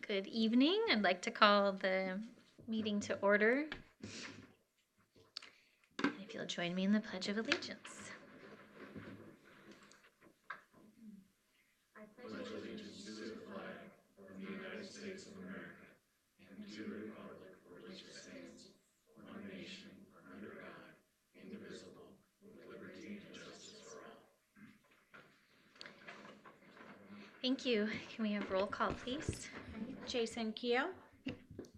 Good evening. I'd like to call the meeting to order. And if you'll join me in the Pledge of Allegiance. I pledge allegiance to the flag of the United States of America and to the republic for which it stands, one nation, under God, indivisible, with liberty and justice for all. Thank you. Can we have roll call, please? Jason Keogh.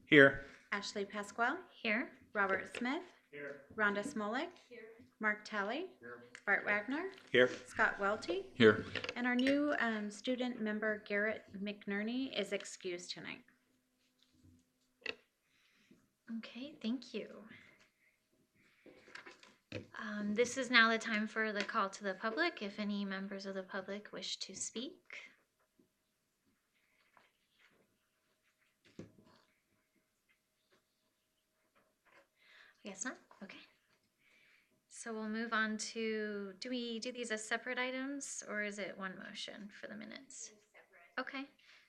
Here. Ashley Pasquale. Here. Robert Smith. Here. Rhonda Smolik. Here. Mark Talley. Here. Bart Wagner. Here. Scott Welty. Here. And our new student member, Garrett McNerney, is excused tonight. Okay, thank you. This is now the time for the call to the public. If any members of the public wish to speak. I guess not. Okay. So we'll move on to, do we do these as separate items or is it one motion for the minutes? Okay.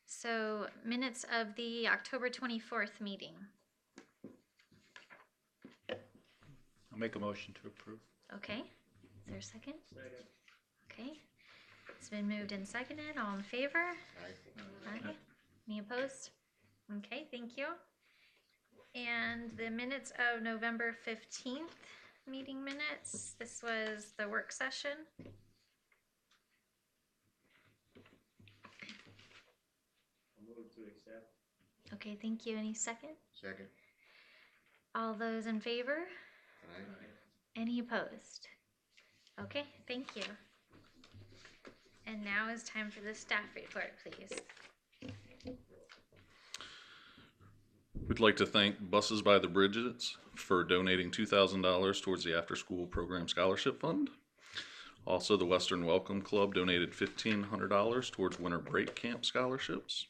So minutes of the October 24th meeting. I'll make a motion to approve. Okay. Is there a second? Second. Okay. It's been moved and seconded. All in favor? Aye. Aye. Any opposed? Okay, thank you. And the minutes of November 15th meeting minutes. This was the work session. I'll move to accept. Okay, thank you. Any second? Second. All those in favor? Aye. Any opposed? Okay, thank you. And now is time for the staff report, please. We'd like to thank Buses by the Bridges for donating $2,000 towards the after-school program scholarship fund. Also, the Western Welcome Club donated $1,500 towards winter break camp scholarships.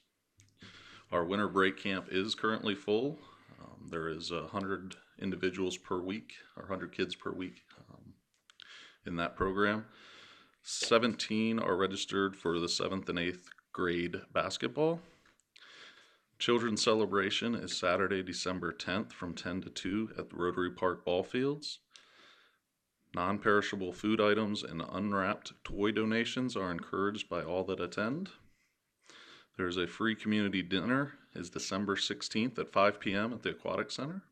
Our winter break camp is currently full. There is 100 individuals per week, or 100 kids per week in that program. 17 are registered for the 7th and 8th grade basketball. Children's celebration is Saturday, December 10th from 10 to 2 at the Rotary Park ball fields. Non-perishable food items and unwrapped toy donations are encouraged by all that attend. There's a free community dinner is December 16th at 5 p.m. at the Aquatic Center.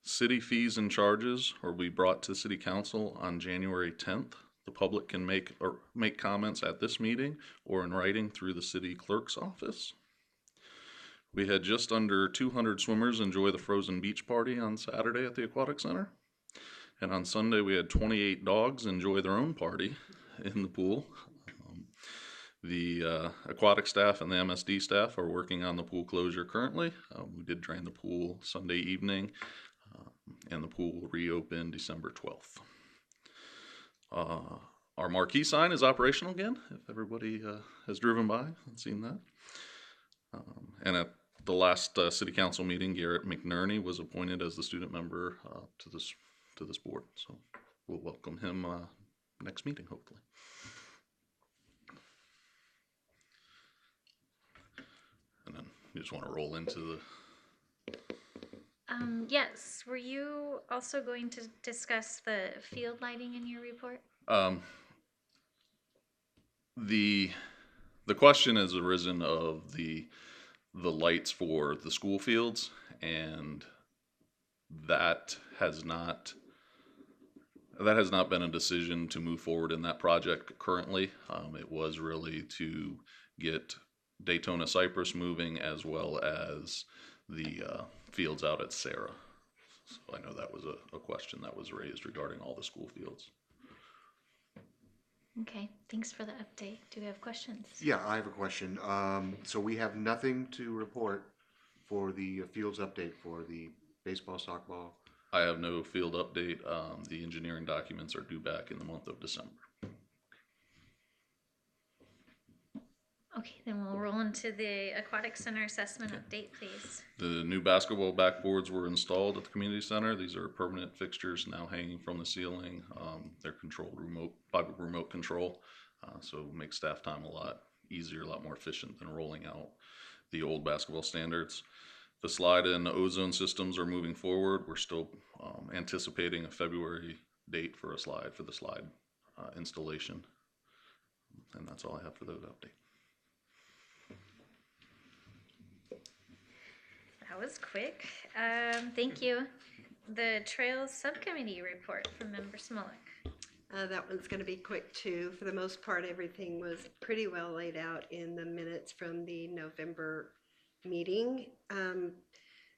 City fees and charges will be brought to City Council on January 10th. The public can make comments at this meeting or in writing through the city clerk's office. We had just under 200 swimmers enjoy the frozen beach party on Saturday at the Aquatic Center. And on Sunday, we had 28 dogs enjoy their own party in the pool. The aquatic staff and the MSD staff are working on the pool closure currently. We did drain the pool Sunday evening, and the pool will reopen December 12th. Our marquee sign is operational again, if everybody has driven by and seen that. And at the last city council meeting, Garrett McNerney was appointed as the student member to this board. So we'll welcome him next meeting, hopefully. And then we just want to roll into the... Yes, were you also going to discuss the field lighting in your report? The question has arisen of the lights for the school fields, and that has not been a decision to move forward in that project currently. It was really to get Daytona Cypress moving, as well as the fields out at Sarah. So I know that was a question that was raised regarding all the school fields. Okay, thanks for the update. Do we have questions? Yeah, I have a question. So we have nothing to report for the fields update for the baseball, softball. I have no field update. The engineering documents are due back in the month of December. Okay, then we'll roll into the aquatic center assessment update, please. The new basketball backboards were installed at the community center. These are permanent fixtures now hanging from the ceiling. They're controlled by remote control, so it makes staff time a lot easier, a lot more efficient than rolling out the old basketball standards. The slide and ozone systems are moving forward. We're still anticipating a February date for the slide installation. And that's all I have for the update. That was quick. Thank you. The Trails Subcommittee report from Member Smolik. That one's going to be quick too. For the most part, everything was pretty well laid out in the minutes from the November meeting.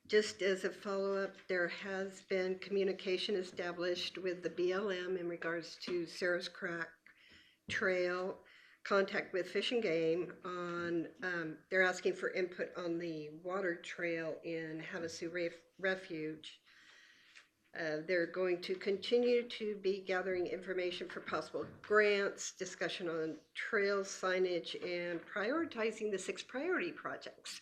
Just as a follow-up, there has been communication established with the BLM in regards to Sarah's Crack Trail, contact with Fish and Game on, they're asking for input on the water trail in Havasu Refuge. They're going to continue to be gathering information for possible grants, discussion on trail signage, and prioritizing the 6 priority projects.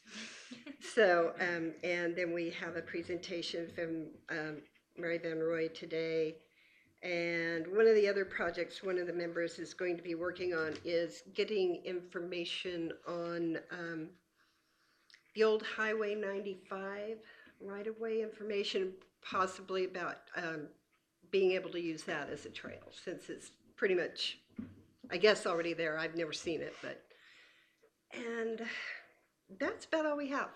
So, and then we have a presentation from Mary Van Roy today. And one of the other projects one of the members is going to be working on is getting information on the old Highway 95 right-of-way information, possibly about being able to use that as a trail, since it's pretty much, I guess, already there. I've never seen it, but, and that's about all we have.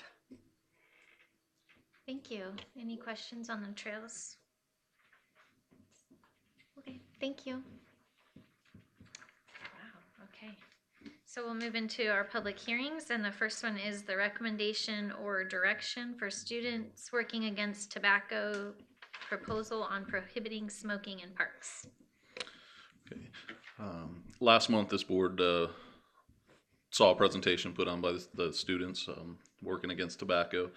Thank you. Any questions on the trails? Okay, thank you. Wow, okay. So we'll move into our public hearings, and the first one is the recommendation or direction for students working against tobacco proposal on prohibiting smoking in parks. Okay. Last month, this board saw a presentation put on by the students working against tobacco,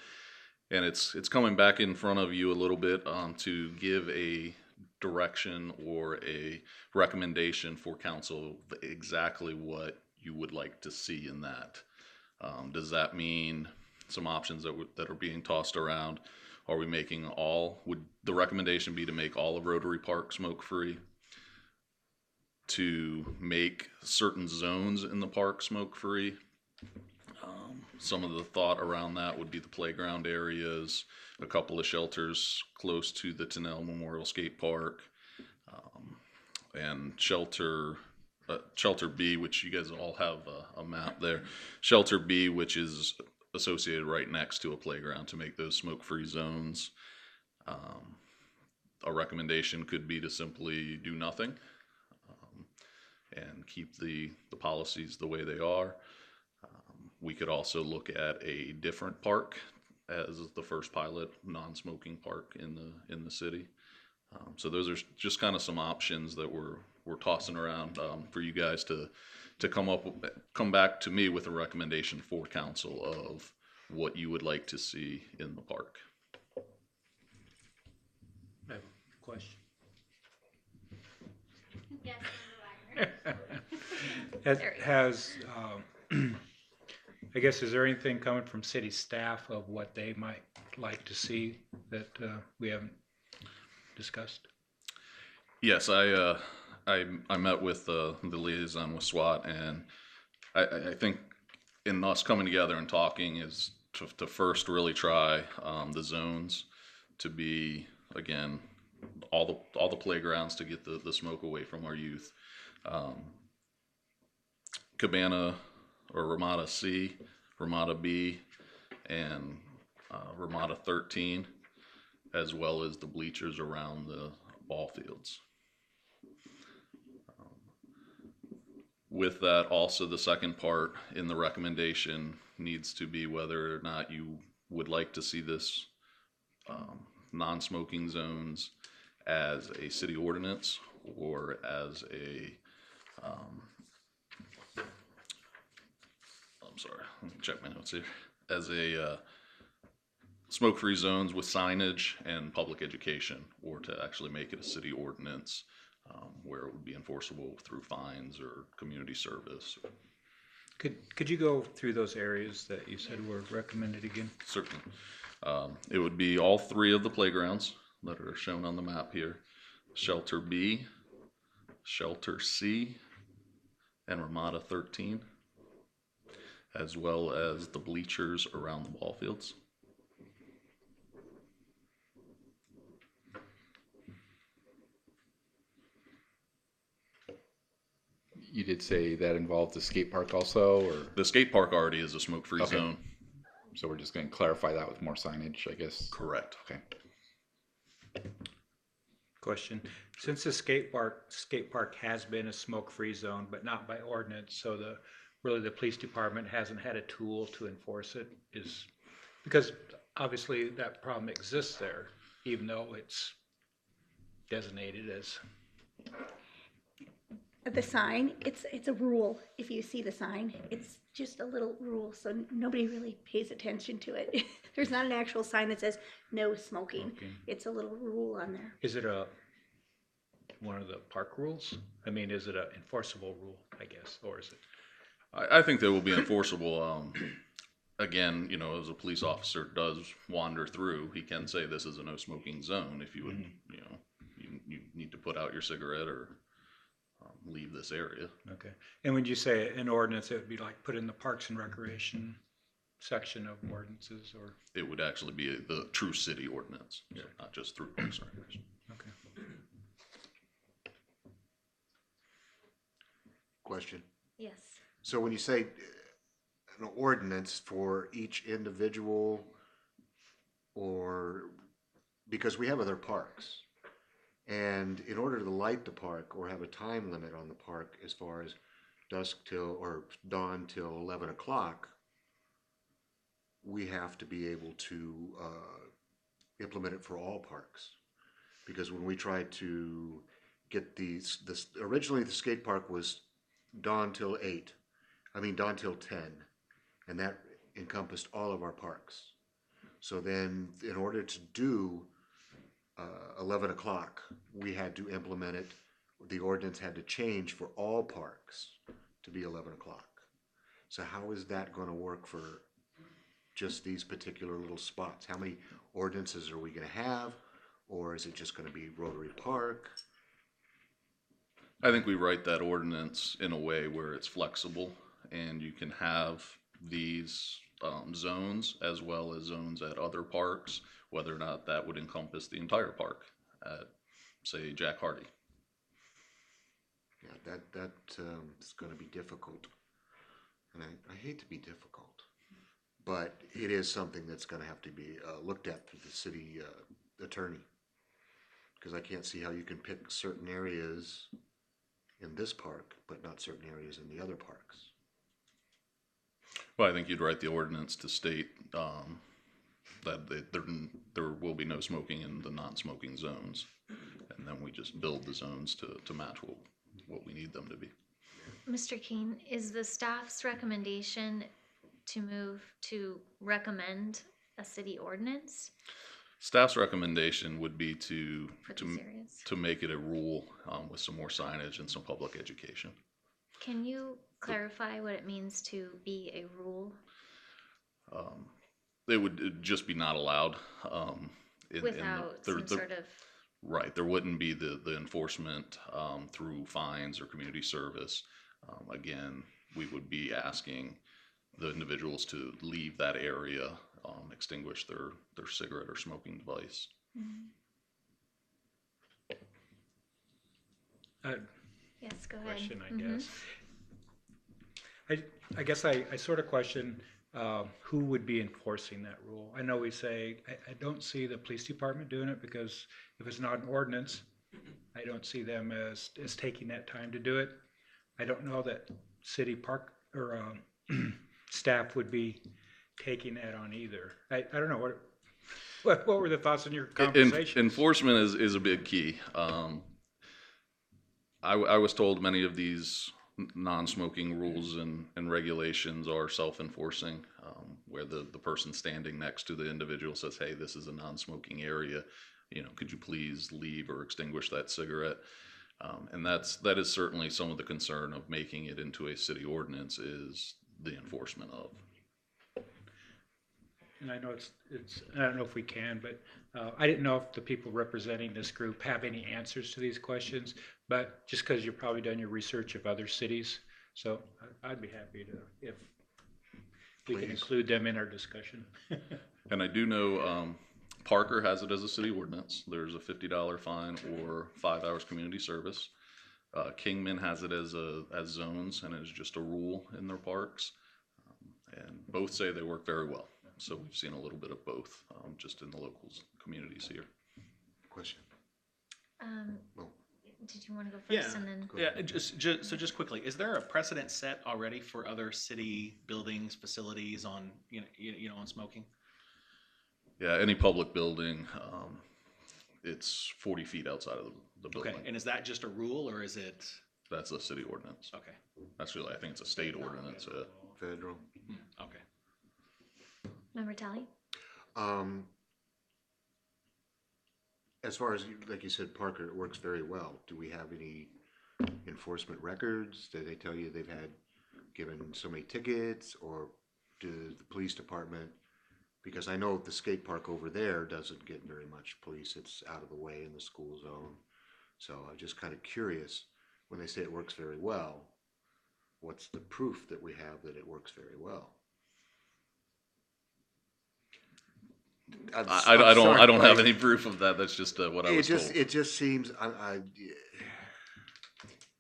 and it's coming back in front of you a little bit to give a direction or a recommendation for council exactly what you would like to see in that. Does that mean some options that are being tossed around? Are we making would the recommendation be to make all of Rotary Park smoke free? To make certain zones in the park smoke free? Some of the thought around that would be the playground areas, a couple of shelters close to the Tennell Memorial Skate Park, and shelter B, which you guys all have a map there. Shelter B, which is associated right next to a playground, to make those smoke-free zones. A recommendation could be to simply do nothing and keep the policies the way they are. We could also look at a different park as the first pilot non-smoking park in the city. So those are just kind of some options that we're tossing around for you guys to come back to me with a recommendation for council of what you would like to see in the park. I have a question. Yes, It has, I guess, is there anything coming from city staff of what they might like to see that we haven't discussed? Yes, I met with the liaison with SWAT, and I think in us coming together and talking is to first really try the zones to be, again, all the playgrounds to get the smoke away from our youth. Cabana or Ramada C, Ramada B, and Ramada 13, as well as the bleachers around the ball fields. With that, also the second part in the recommendation needs to be whether or not you would like to see this non-smoking zones as a city ordinance or as a I'm sorry, let me check my notes here. As a smoke-free zones with signage and public education, or to actually make it a city ordinance where it would be enforceable through fines or community service. Could you go through those areas that you said were recommended again? Certainly. It would be all three of the playgrounds that are shown on the map here. Shelter B, Shelter C, and Ramada 13, as well as the bleachers around the ball fields. You did say that involved the skate park also, or The skate park already is a smoke-free Okay. zone. so we're just going to clarify that with more signage, I guess. Correct. Okay. Question. Since the skate park has been a smoke-free zone, but not by ordinance, so really the police department hasn't had a tool to enforce it, because obviously that problem exists there, even though it's designated as, The sign, it's a rule. If you see the sign, it's just a little rule, so nobody really pays attention to it. There's not an actual sign that says no smoking. Smoking. It's a little rule on there. is it one of the park rules? I mean, is it an enforceable rule, I guess, or is it? I think that will be enforceable. Again, you know, as a police officer does wander through, he can say this is a no smoking zone. If you would, you know, you need to put out your cigarette or leave this area. Okay. And when you say an ordinance, it would be like put in the Parks and Recreation section of ordinances, or? It would actually be the true city ordinance, so not just through Parks and Recreation. Okay. Question. Yes. So when you say an ordinance for each individual, or, because we have other parks, and in order to light the park or have a time limit on the park as far as dusk till, or dawn till 11 o'clock, we have to be able to implement it for all parks. Because when we tried to get originally the skate park was dawn till 10, and that encompassed all of our parks. So then, in order to do 11 o'clock, we had to implement it. The ordinance had to change for all parks to be 11 o'clock. So how is that going to work for just these particular little spots? How many ordinances are we going to have? Or is it just going to be Rotary Park? I think we write that ordinance in a way where it's flexible and you can have these zones as well as zones at other parks, whether or not that would encompass the entire park at, say, Jack Hardy. Yeah, that is going to be difficult. And I hate to be difficult, but it is something that's going to have to be looked at through the city attorney. Because I can't see how you can pick certain areas in this park, but not certain areas in the other parks. Well, I think you'd write the ordinance to state that there will be no smoking in the non-smoking zones, and then we just build the zones to match what we need them to be. Mr. King, is the staff's recommendation to recommend a city ordinance Staff's recommendation would be to for these areas? make it a rule with some more signage and some public education. Can you clarify what it means to be a rule? It would just be not allowed. Without some sort of... Right, there wouldn't be the enforcement through fines or community service. Again, we would be asking the individuals to leave that area, extinguish their cigarette or smoking device. Yes, go ahead. Question, I guess. I guess I sort of question who would be enforcing that rule. I know we say, I don't see the police department doing it, because if it's not an ordinance, I don't see them as taking that time to do it. I don't know that city park or staff would be taking that on either. I don't know, what were the thoughts in your conversation? Enforcement is a big key. I was told many of these non-smoking rules and regulations are self-enforcing, where the person standing next to the individual says, hey, this is a non-smoking area, you know, could you please leave or extinguish that cigarette? And that is certainly some of the concern of making it into a city ordinance, is the enforcement of. And I know I don't know if we can, but I didn't know if the people representing this group have any answers to these questions, but just because you've probably done your research of other cities, so I'd be happy to, if we can Please. include them in our discussion. And I do know Parker has it as a city ordinance. There's a $50 fine or 5 hours community service. Kingman has it as zones, and it's just a rule in their parks. And both say they work very well. So we've seen a little bit of both, just in the locals communities here. Question. Um, did you want to go first Yeah. and then? Yeah, just quickly, is there a precedent set already for other city buildings, facilities on, on smoking? Yeah, any public building, it's 40 feet outside of the Okay, building. and is that just a rule, or is it, That's a city ordinance. okay, Actually, I think it's a state ordinance. Federal. okay. Member Talley? As far as, like you said, Parker, it works very well. Do we have any enforcement records? Do they tell you they've had given so many tickets, or does the police department, because I know the skate park over there doesn't get very much police. It's out of the way in the school zone. So I'm just kind of curious, when they say it works very well, what's the proof that we have that it works very well? I don't have any proof of that. That's just what I was told. It just seems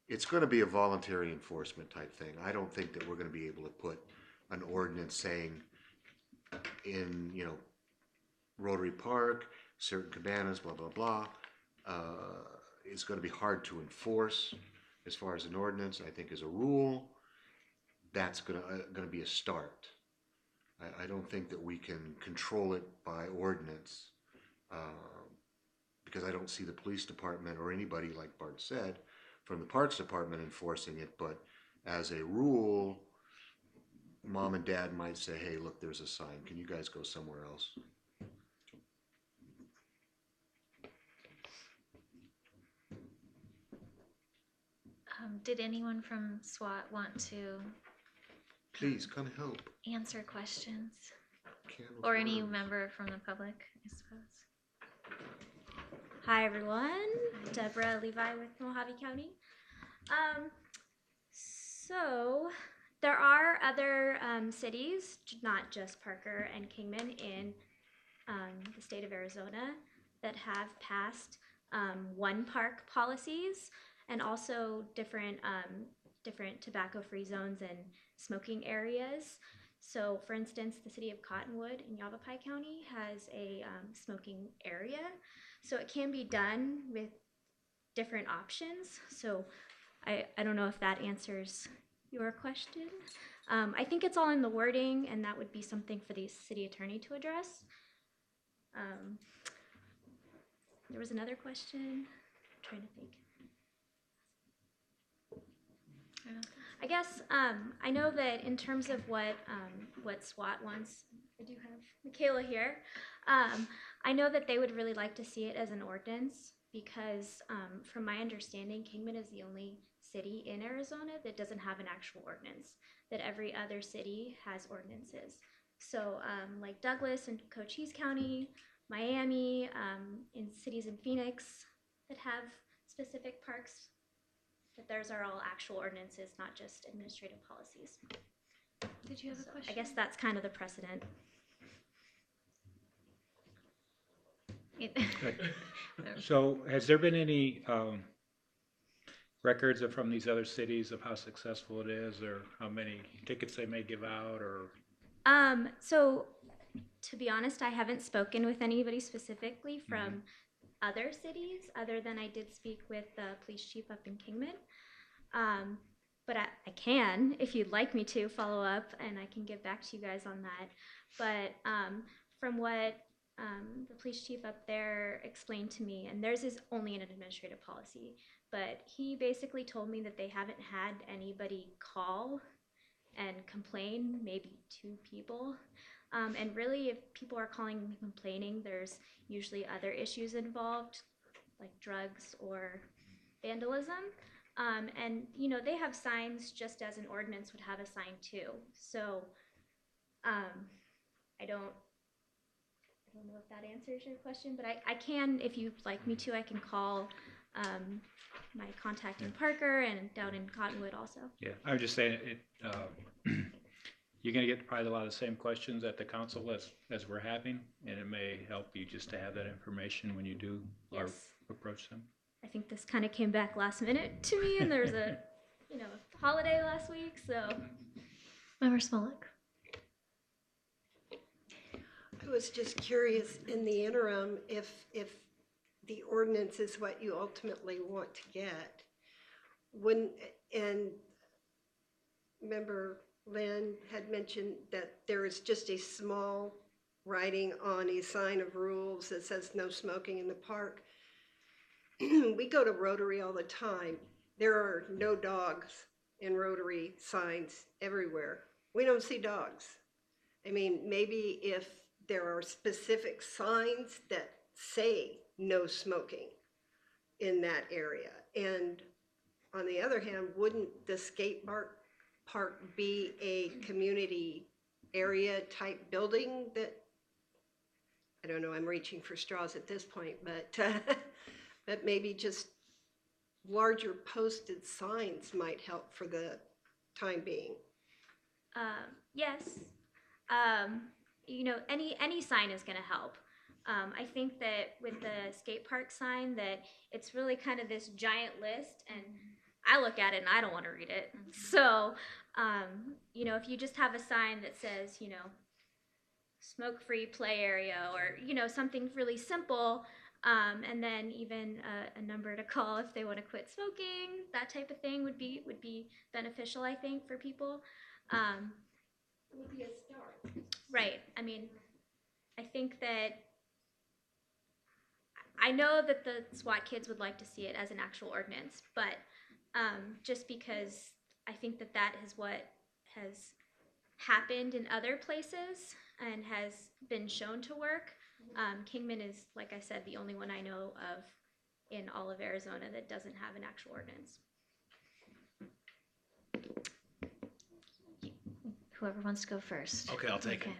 it's going to be a voluntary enforcement type thing. I don't think that we're going to be able to put an ordinance saying in Rotary Park, certain cabanas, blah blah blah. It's going to be hard to enforce as far as an ordinance. I think as a rule, that's going to be a start. I don't think that we can control it by ordinance, because I don't see the police department or anybody, like Bart said, from the Parks Department enforcing it. But as a rule, mom and dad might say, hey, look, there's a sign. Can you guys go somewhere else? Did anyone from SWAT want to Please come help. answer questions? Can of Or any worms. member from the public, I suppose? Hi, everyone. Deborah Levi with Mojave County. So there are other cities, not just Parker and Kingman, in the state of Arizona that have passed one park policies, and also different tobacco-free zones and smoking areas. So, for instance, the city of Cottonwood in Yavapai County has a smoking area. So it can be done with different options. So I don't know if that answers your question. I think it's all in the wording, and that would be something for the city attorney to address. There was another question. I'm trying to think. I guess I know that in terms of what SWAT wants, I do have Michaela here. I know that they would really like to see it as an ordinance because, from my understanding, Kingman is the only city in Arizona that doesn't have an actual ordinance. That every other city has ordinances. So, like Douglas and Cochise County, Miami, in cities in Phoenix that have specific parks, that theirs are all actual ordinances, not just administrative policies. Did you have a So question? I guess that's kind of the precedent. So has there been any records from these other cities of how successful it is, or how many tickets they may give out, or? So to be honest, I haven't spoken with anybody specifically from other cities, other than I did speak with the police chief up in Kingman. But I can, if you'd like me to, follow up, and I can get back to you guys on that. But from what the police chief up there explained to me, and theirs is only an administrative policy, but he basically told me that they haven't had anybody call and complain, maybe 2 people. And really, if people are calling and complaining, there's usually other issues involved, like drugs or vandalism. And, you know, they have signs just as an ordinance would have a sign too. So, I don't know if that answers your question, but I can, if you'd like me to, I can call my contact in Parker and down in Cottonwood also. Yeah, I was just saying, you're gonna get probably a lot of the same questions at the council as we're having, and it may help you just to have that information when you do or Yes. approach them. I think this kind of came back last minute to me, and there's a, you know, holiday last week, so. Member Smolik. I was just curious in the interim if the ordinance is what you ultimately want to get. And Member Lynn had mentioned that there is just a small writing on a sign of rules that says no smoking in the park. We go to Rotary all the time. There are no dogs in Rotary signs everywhere. We don't see dogs. I mean, maybe if there are specific signs that say no smoking in that area. And on the other hand, wouldn't the skate park be a community area type building that, I don't know, I'm reaching for straws at this point, but, but maybe just larger posted signs might help for the time being. Yes. You know, any sign is going to help. I think that with the skate park sign that it's really kind of this giant list, and I look at it and I don't want to read it. So, you know, if you just have a sign that says, you know, smoke-free play area, or, you know, something really simple, and then even a number to call if they want to quit smoking, that type of thing would be beneficial, I think, for people. Would be a start. Right. I mean, I think that I know that the SWAT kids would like to see it as an actual ordinance, but just because I think that that is what has happened in other places and has been shown to work. Kingman is, like I said, the only one I know of in all of Arizona that doesn't have an actual ordinance. Whoever wants to go first. Okay, I'll take it.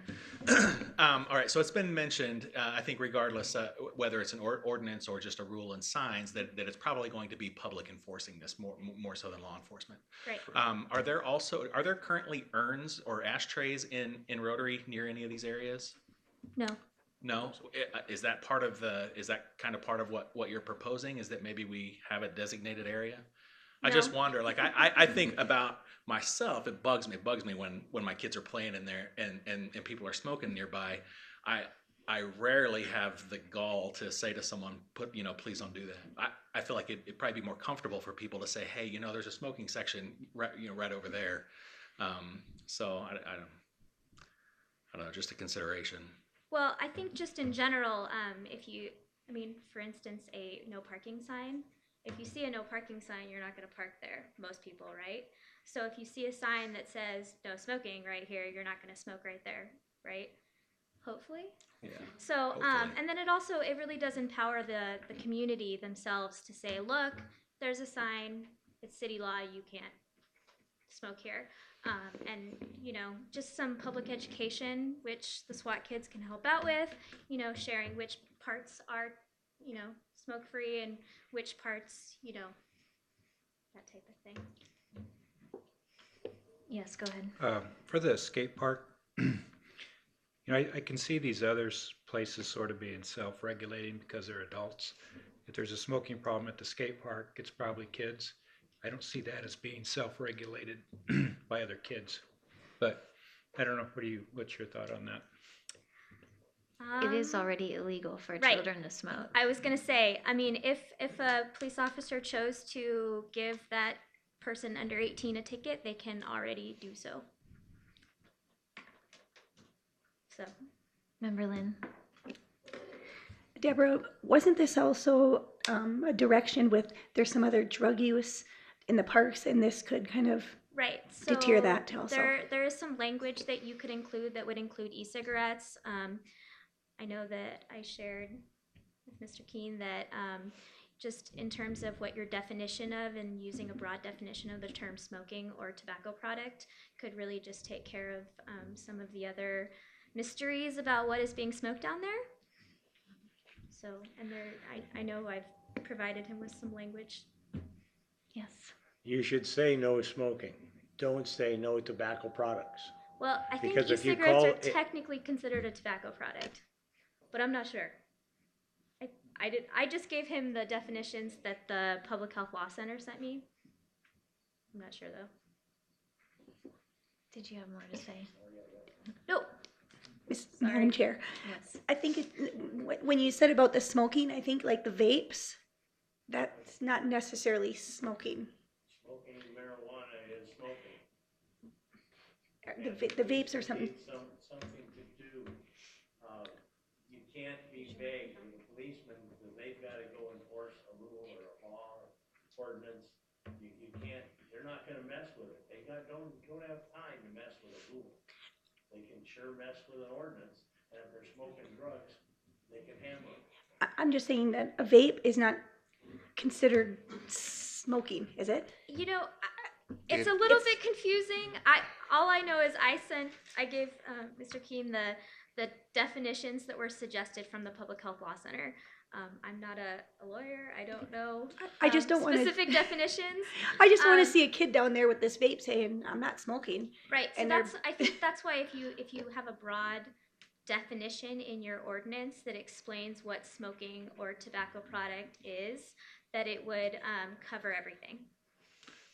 All right, so it's been mentioned, I think regardless whether it's an ordinance or just a rule and signs, that it's probably going to be public enforcing this more so than law enforcement. Right. Are there currently urns or ashtrays in Rotary near any of these areas? No. No? Is that kind of part of what you're proposing, is that maybe we have a designated area? I just wonder, like, I think about myself, it bugs me when my kids are playing in there and people are smoking nearby. I rarely have the gall to say to someone, please don't do that. I feel like it'd probably be more comfortable for people to say, hey, you know, there's a smoking section right over there. So I don't know, just a consideration. Well, I think just in general, for instance, a no parking sign. If you see a no parking sign, you're not going to park there, most people, right? So if you see a sign that says no smoking right here, you're not going to smoke right there, right? Hopefully. Yeah. So, Hopefully. and then it really does empower the community themselves to say, look, there's a sign, it's city law, you can't smoke here. And, you know, just some public education, which the SWAT kids can help out with, you know, sharing which parts are, you know, smoke-free and which parts, you know, that type of thing. Yes, go ahead. For the skate park, you know, I can see these other places sort of being self-regulating because they're adults. If there's a smoking problem at the skate park, it's probably kids. I don't see that as being self-regulated by other kids. But I don't know, what's your thought on that? It is already illegal for right. children to smoke. I was going to say, I mean, if a police officer chose to give that person under 18 a ticket, they can already do so. So, Member Lynn. Deborah, wasn't this also a direction with there's some other drug use in the parks, and this could kind of right. So deter that also? There is some language that you could include that would include e-cigarettes. I know that I shared with Mr. Keene that, just in terms of what your definition of, and using a broad definition of the term smoking or tobacco product could really just take care of some of the other mysteries about what is being smoked down there. So, and there, I know I've provided him with some language. Yes. You should say no smoking. Don't say no tobacco products. Well, I think Because if you e-cigarettes call are it- technically considered a tobacco product, but I'm not sure. I just gave him the definitions that the Public Health Law Center sent me. I'm not sure though. Did you have more to say? No. Madam Chair, Yes. I think when you said about the smoking, I think like the vapes, that's not necessarily smoking. Smoking marijuana is smoking. The vapes or something. Something to do. You can't be vague with the policeman because they've got to go enforce a rule or a law or ordinance. You can't, they're not gonna mess with it. They don't have time to mess with a rule. They can sure mess with an ordinance, and if they're smoking drugs, they can hammer it. I'm just saying that a vape is not considered smoking, is it? You know, it's a little bit confusing. All I know is I gave Mr. Keene the definitions that were suggested from the Public Health Law Center. I'm not a lawyer. I don't know. I just don't want specific definitions. I just want to see a kid down there with this vape saying, "I'm not smoking." Right. So And I think that's why if you have a broad definition in your ordinance that explains what smoking or tobacco product is, that it would cover everything.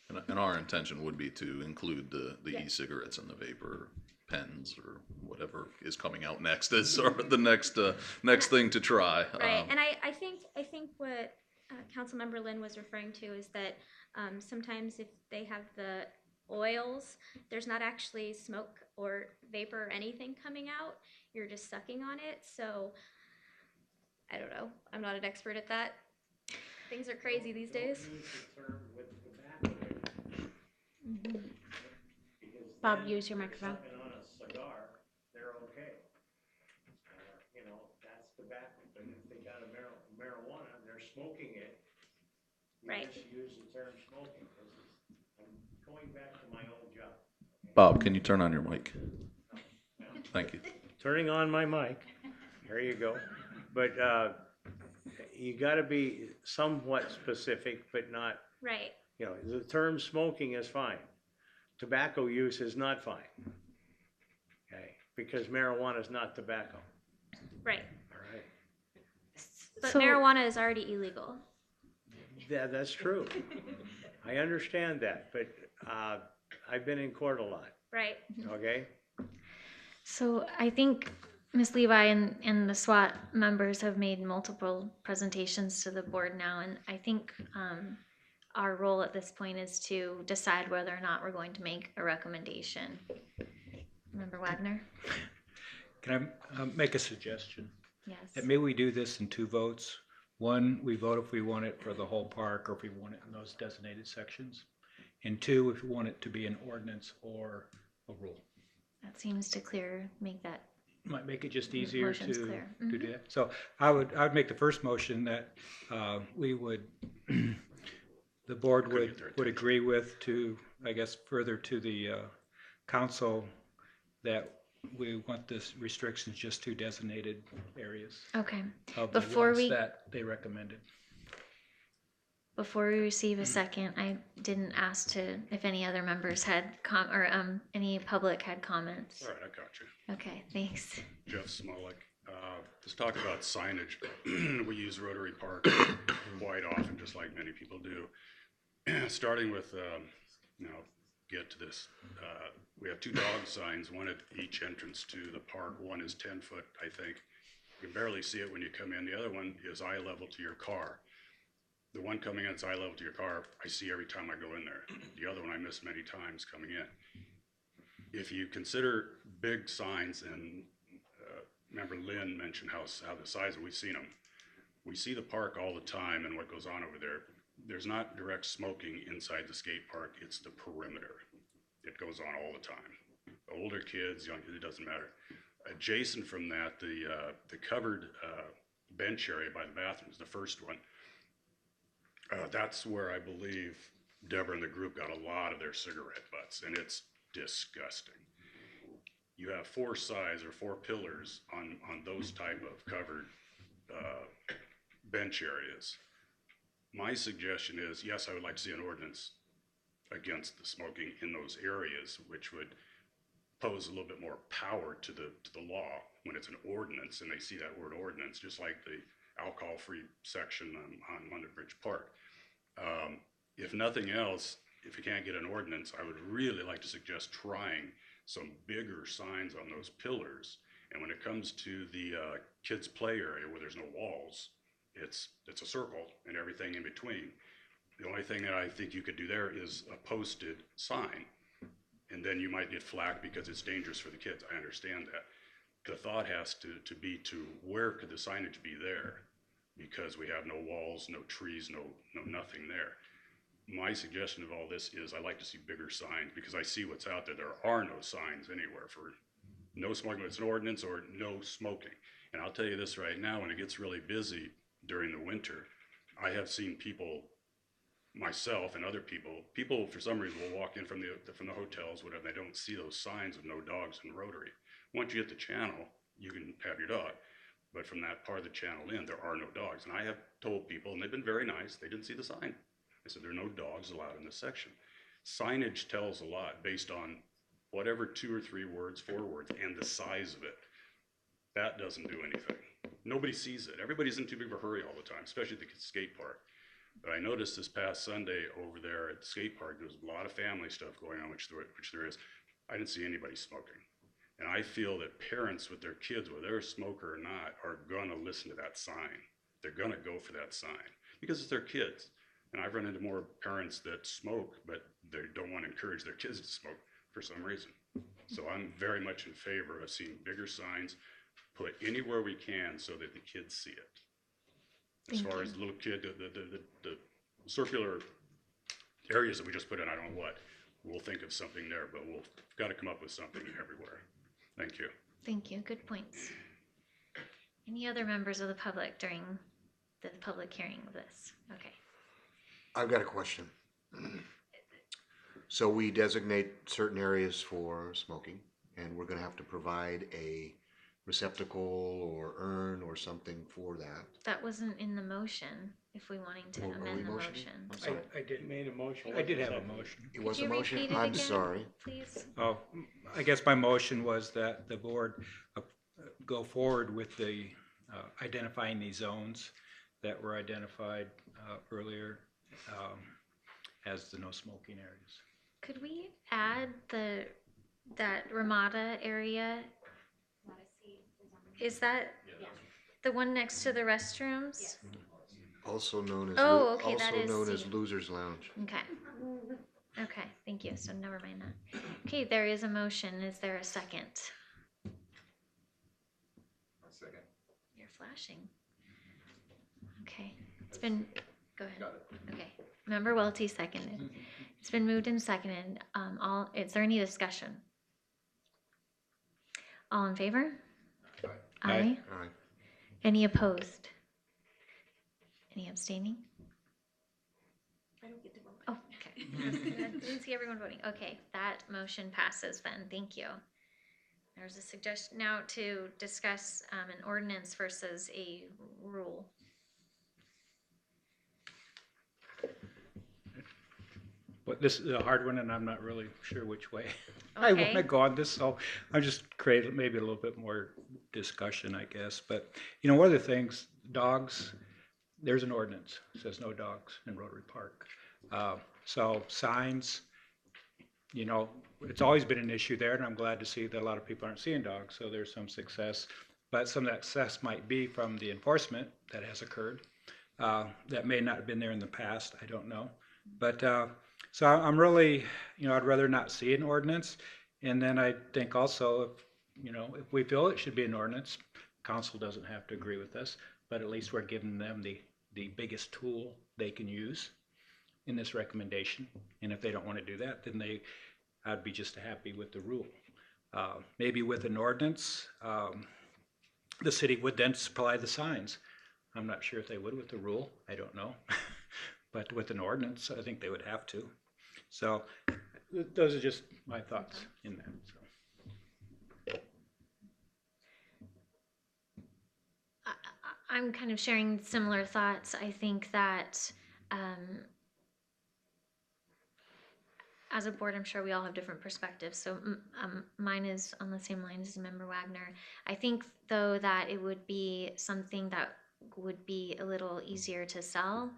And our intention would be to include the Yeah. e-cigarettes and the vapor pens or whatever is coming out next as sort of the next thing to try. Right, and I think what Councilmember Lynn was referring to is that sometimes if they have the oils, there's not actually smoke or vapor or anything coming out. You're just sucking on it. So I don't know. I'm not an expert at that. Things are crazy these days. Don't use the term with tobacco. Because Bob, then use your if microphone. they're sucking on a cigar, they're okay. You know, that's tobacco. But if they got a marijuana and they're smoking it, you Right. just use the term smoking. I'm going back to my old job. Bob, can you turn on your mic? Thank you. Turning on my mic. There you go. But you got to be somewhat specific, but not, Right. you know, the term smoking is fine. Tobacco use is not fine. Okay, because marijuana is not tobacco. Right. All right. But So- marijuana is already illegal. That's true. I understand that, but I've been in court a lot, Right. okay? So I think Ms. Levi and the SWAT members have made multiple presentations to the board now, and I think our role at this point is to decide whether or not we're going to make a recommendation. Member Wagner? Can I make a suggestion? Yes. That maybe we do this in 2 votes. One, we vote if we want it for the whole park or if we want it in those designated sections. And 2, if we want it to be an ordinance or a rule. That seems to make that. Might make it just easier Motion's to clear. do that. So I would make the first motion that we would, the board would agree with to, I guess, further to the council that we want this restrictions just to designated areas Okay. of the Before ones we- that they recommended. Before we receive a second, I didn't ask if any other members had any public had comments. All right, I got you. Okay, thanks. Jeff Smolik. Let's talk about signage. We use Rotary Park quite often, just like many people do. Starting with, get to this. We have 2 dog signs, one at each entrance to the park. One is 10 foot, I think. You can barely see it when you come in. The other one is eye level to your car. The one coming in, it's eye level to your car, I see every time I go in there. The other one I miss many times coming in. If you consider big signs, and remember Lynn mentioned how the size, we've seen them. We see the park all the time and what goes on over there. There's not direct smoking inside the skate park, it's the perimeter. It goes on all the time. Older kids, young, it doesn't matter. Adjacent from that, the covered bench area by the bathrooms, the first one, That's where I believe Deborah and the group got a lot of their cigarette butts, and it's disgusting. You have 4 sides or 4 pillars on those type of covered bench areas. My suggestion is, yes, I would like to see an ordinance against the smoking in those areas, which would pose a little bit more power to the law when it's an ordinance and they see that word ordinance, just like the alcohol-free section on London Bridge Park. If nothing else, if you can't get an ordinance, I would really like to suggest trying some bigger signs on those pillars. And when it comes to the kids' play area where there's no walls, it's a circle and everything in between. The only thing that I think you could do there is a posted sign. And then you might get flack because it's dangerous for the kids. I understand that. The thought has to be to where could the signage be there? Because we have no walls, no trees, no nothing there. My suggestion of all this is I like to see bigger signs because I see what's out there. There are no signs anywhere for no smoking. It's an ordinance or no smoking. And I'll tell you this right now, when it gets really busy during the winter, I have seen people, myself and other people for some reason will walk in from the hotels, whatever, they don't see those signs of no dogs in Rotary. Once you hit the channel, you can have your dog. But from that part of the channel in, there are no dogs. And I have told people, and they've been very nice, they didn't see the sign. I said, there are no dogs allowed in this section. Signage tells a lot based on whatever 2 or 3 words, 4 words, and the size of it. That doesn't do anything. Nobody sees it. Everybody's in too big of a hurry all the time, especially at the skate park. But I noticed this past Sunday over there at the skate park, there was a lot of family stuff going on, which there is. I didn't see anybody smoking. And I feel that parents with their kids, whether they're a smoker or not, are gonna listen to that sign. They're gonna go for that sign because it's their kids. And I've run into more parents that smoke, but they don't want to encourage their kids to smoke for some reason. So I'm very much in favor of seeing bigger signs put anywhere we can so that the kids see it. As far as the little kid, the circular areas that we just put in, I don't know what, we'll think of something there, but we've got to come up with something everywhere. Thank you. Thank you. Good points. Any other members of the public during the public hearing of this? Okay. I've got a question. So we designate certain areas for smoking, and we're gonna have to provide a receptacle or urn or something for that. That wasn't in the motion, if we wanting to Are we amend the motioning? motion. I'm sorry. I did, Made a motion. I did have a motion. It was Could a you motion? repeat it I'm again, sorry. Please. Oh, I guess my motion was that the board go forward with the identifying these zones that were identified earlier as the no smoking areas. Could we add that Ramada area? Is that the one next to the restrooms? Also known as, Oh, okay, that also is known as C. Losers Lounge. Okay. Okay, thank you. So never mind that. Okay, there is a motion. Is there a second? Second. You're flashing. Okay, it's been, go ahead. Okay, Member Welty seconded. It's been moved and seconded. Is there any discussion? All in favor? Aye. All right. Any opposed? Any abstaining? I don't get to vote. Oh, okay. I didn't see everyone voting. Okay, that motion passes then. Thank you. There's a suggestion now to discuss an ordinance versus a rule. But this is a hard one, and I'm not really sure which way I Okay. want to go on this, so I'll just create maybe a little bit more discussion, I guess. But, you know, one of the things, dogs, there's an ordinance, that says no dogs in Rotary Park. So signs, you know, it's always been an issue there, and I'm glad to see that a lot of people aren't seeing dogs, so there's some success. But some of that success might be from the enforcement that has occurred. That may not have been there in the past, I don't know. But, so I'm really, you know, I'd rather not see an ordinance. And then I think also, if, you know, if we feel it should be an ordinance, council doesn't have to agree with us, but at least we're giving them the biggest tool they can use in this recommendation. And if they don't want to do that, then I'd be just happy with the rule. Maybe with an ordinance, the city would then supply the signs. I'm not sure if they would with the rule, I don't know. But with an ordinance, I think they would have to. So those are just my thoughts in that, so. I'm kind of sharing similar thoughts. I think that as a board, I'm sure we all have different perspectives. So mine is on the same lines as Member Wagner. I think, though, that it would be something that would be a little easier to sell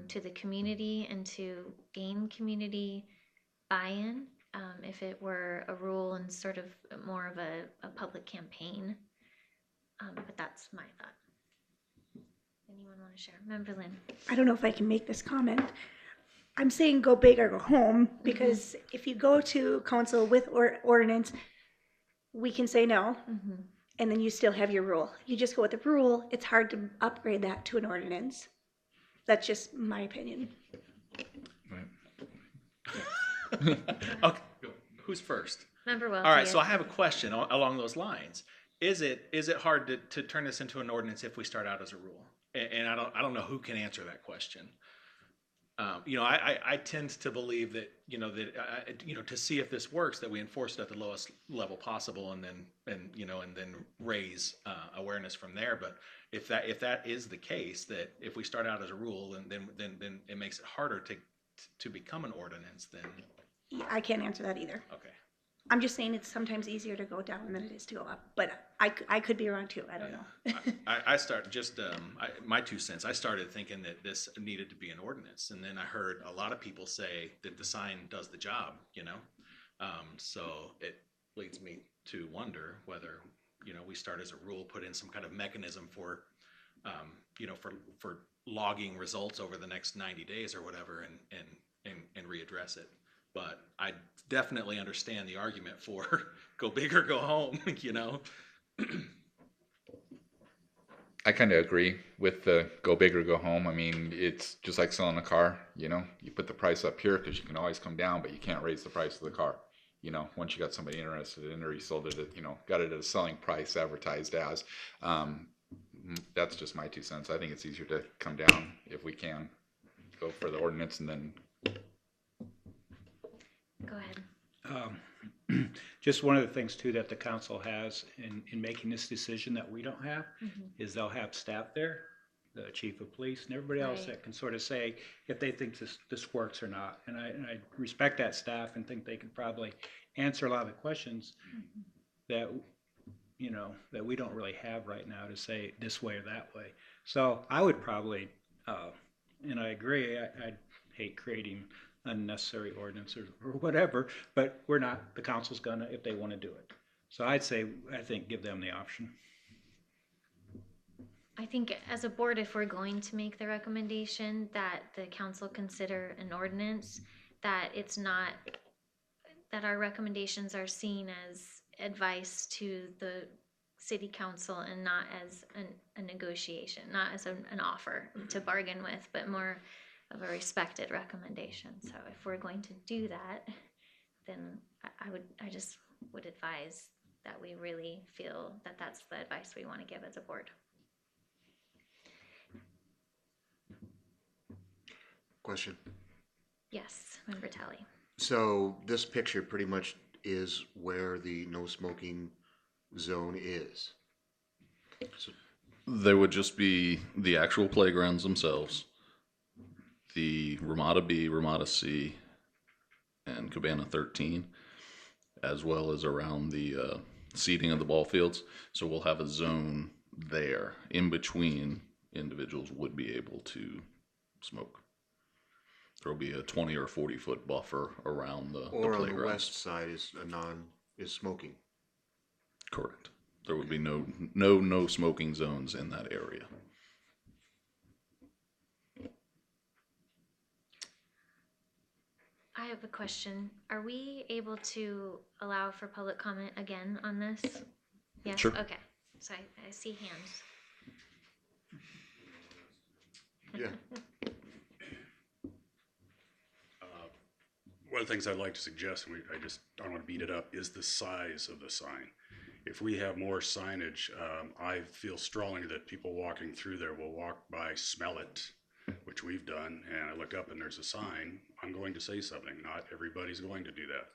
to the community and to gain community buy-in if it were a rule and sort of more of a public campaign. But that's my thought. Anyone want to share? Member Lynn. I don't know if I can make this comment. I'm saying go big or go home, because if you go to council with ordinance, we can say no, and then you still have your rule. You just go with the rule, it's hard to upgrade that to an ordinance. That's just my opinion. Okay, who's first? Member Welty. All right, so I have a question along those lines. Is it hard to turn this into an ordinance if we start out as a rule? And I don't know who can answer that question. I tend to believe that to see if this works, that we enforce it at the lowest level possible, and then raise awareness from there. But if that is the case, that if we start out as a rule, then it makes it harder to become an ordinance. Then I can't answer that either. okay. I'm just saying it's sometimes easier to go down than it is to go up, but I could be wrong too. I don't know. I start just my 2 cents. I started thinking that this needed to be an ordinance, and then I heard a lot of people say that the sign does the job. So it leads me to wonder whether we start as a rule, put in some kind of mechanism for for logging results over the next 90 days or whatever, and readdress it. But I definitely understand the argument for go big or go home, I kind of agree with the go big or go home. I mean, it's just like selling a car, you put the price up here because you can always come down, but you can't raise the price of the car. Once you got somebody interested in it, or you sold it at, got it at a selling price advertised as, that's just my 2 cents. I think it's easier to come down if we can go for the ordinance and then. Go ahead. Just one of the things too that the council has in making this decision that we don't have is they'll have staff there, the chief of police and everybody else Right. that can sort of say if they think this works or not. And I respect that staff and think they can probably answer a lot of the questions that that we don't really have right now to say this way or that way. So I would probably, and I agree, I'd hate creating unnecessary ordinance or whatever, but we're not, the council's gonna, if they want to do it. So I think give them the option. I think as a board, if we're going to make the recommendation that the council consider an ordinance, that it's not, that our recommendations are seen as advice to the city council and not as a negotiation, not as an offer to bargain with, but more of a respected recommendation. So if we're going to do that, then I just would advise that we really feel that that's the advice we want to give as a board. Question. Yes, Member Talley. So this picture pretty much is where the no smoking zone is. So, There would just be the actual playgrounds themselves, the Ramada B, Ramada C, and Cabana 13, as well as around the seating of the ball fields. So we'll have a zone there in between individuals would be able to smoke. There'll be a 20 or 40 foot buffer around the or on the playgrounds. west side is smoking. Correct. There would be no smoking zones in that area. I have a question. Are we able to allow for public comment again on this? Yes? Sure. Okay. So I see hands. Yeah. One of the things I'd like to suggest, and I don't want to beat it up, is the size of the sign. If we have more signage, I feel strongly that people walking through there will walk by, smell it, which we've done, and I look up and there's a sign, I'm going to say something. Not everybody's going to do that.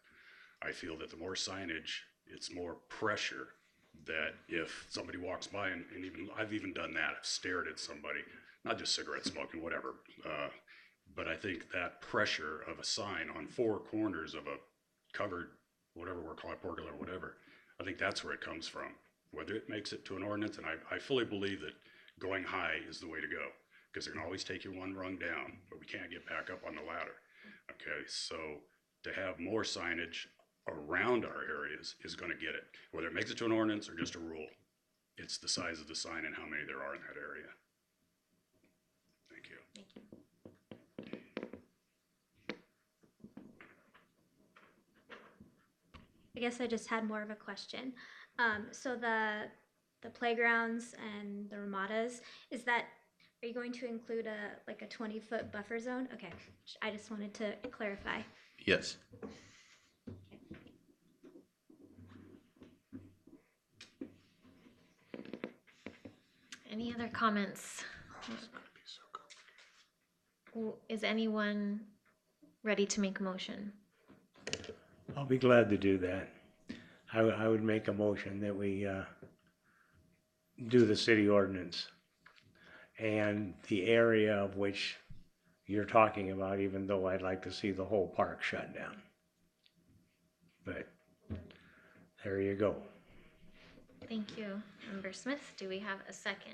I feel that the more signage, it's more pressure that if somebody walks by, and even I've even done that, I've stared at somebody, not just cigarette smoking, whatever, but I think that pressure of a sign on four corners of a covered, whatever we're calling it, portal or whatever, I think that's where it comes from. Whether it makes it to an ordinance, and I fully believe that going high is the way to go, because it can always take you one rung down, but we can't get back up on the ladder. Okay, so to have more signage around our areas is going to get it. Whether it makes it to an ordinance or just a rule, it's the size of the sign and how many there are in that area. Thank you. Thank you. I guess I just had more of a question. So the playgrounds and the ramadas, are you going to include a 20-foot buffer zone? Okay, I just wanted to clarify. Yes. Any other comments? Is anyone ready to make a motion? I'll be glad to do that. I would make a motion that we do the city ordinance and the area of which you're talking about, even though I'd like to see the whole park shut down. But there you go. Thank you, Member Smith. Do we have a second?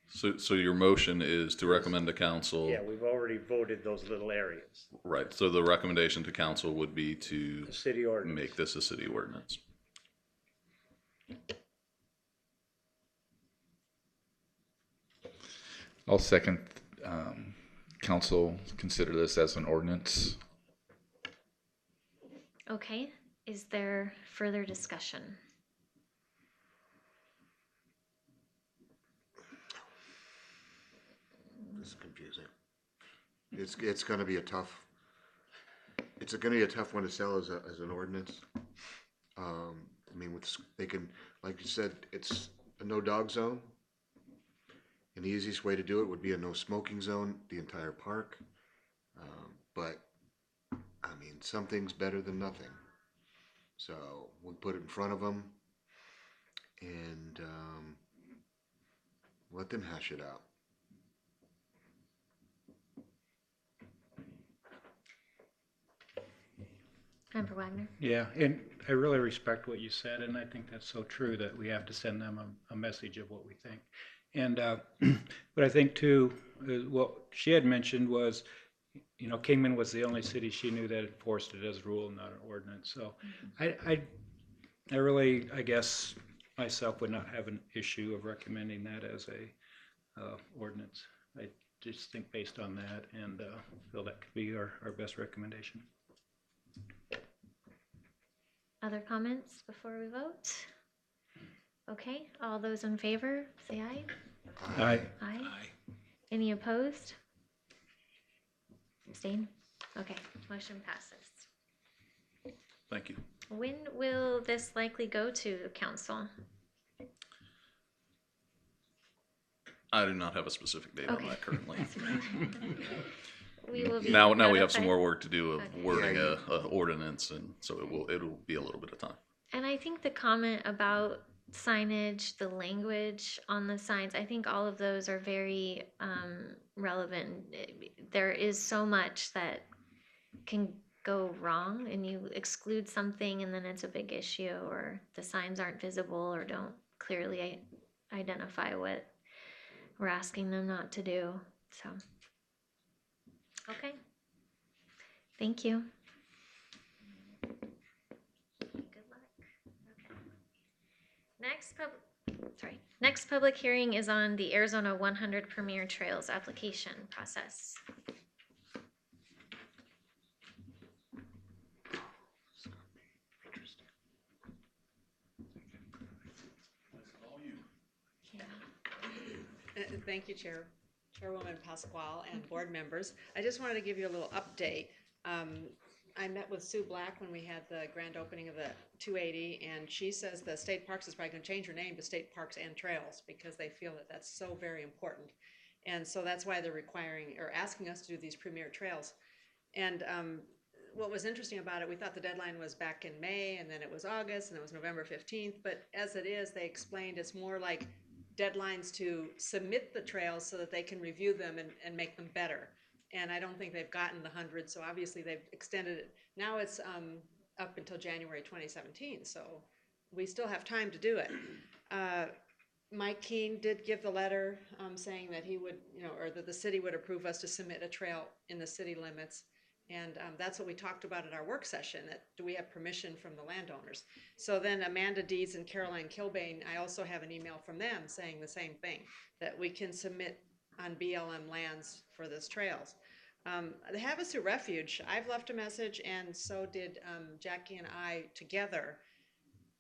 So your motion is to recommend to council. Yeah, we've already voted those little areas. Right. So the recommendation to council would be to The city ordinance. make this a city ordinance. I'll second, council consider this as an ordinance. Okay. Is there further discussion? It's confusing. It's gonna be a tough, it's gonna be a tough one to sell as an ordinance. I mean, they can, like you said, it's a no dog zone. And the easiest way to do it would be a no smoking zone, the entire park. But, I mean, something's better than nothing. So we'll put it in front of them and let them hash it out. Member Wagner? Yeah, and I really respect what you said, and I think that's so true that we have to send them a message of what we think. And but I think too, what she had mentioned was, you know, Kingman was the only city she knew that enforced it as a rule, not an ordinance. So I really, I guess myself would not have an issue of recommending that as a ordinance. I just think based on that, and feel that could be our best recommendation. Other comments before we vote? Okay, all those in favor, say aye. Aye. Aye. Any opposed? Abstain? Okay, motion passes. Thank you. When will this likely go to council? I do not have a specific date on Okay. that currently. We will be Now we have some notified. more work to do of Okay. wording a ordinance, and so it'll be a little bit of time. And I think the comment about signage, the language on the signs, I think all of those are very relevant. There is so much that can go wrong, and you exclude something and then it's a big issue, or the signs aren't visible or don't clearly identify what we're asking them not to do. So, okay. Thank you. Good luck. Okay. Next public hearing is on the Arizona 100 Premier Trails application process. Thank you, Chairwoman Pasquale and board members. I just wanted to give you a little update. I met with Sue Black when we had the grand opening of the 280, and she says the state parks is probably going to change her name to State Parks and Trails because they feel that that's so very important. And so that's why they're requiring or asking us to do these premier trails. And what was interesting about it, we thought the deadline was back in May, and then it was August, and it was November 15th. But as it is, they explained it's more like deadlines to submit the trails so that they can review them and make them better. And I don't think they've gotten the 100, so obviously they've extended it. Now it's up until January 2017, so we still have time to do it. Mike Keene did give the letter saying that he would, or that the city would approve us to submit a trail in the city limits. And that's what we talked about at our work session, that do we have permission from the landowners? So then Amanda Deeds and Caroline Kilbane, I also have an email from them saying the same thing, that we can submit on BLM lands for this trails. The Havasu Refuge, I've left a message, and so did Jackie and I together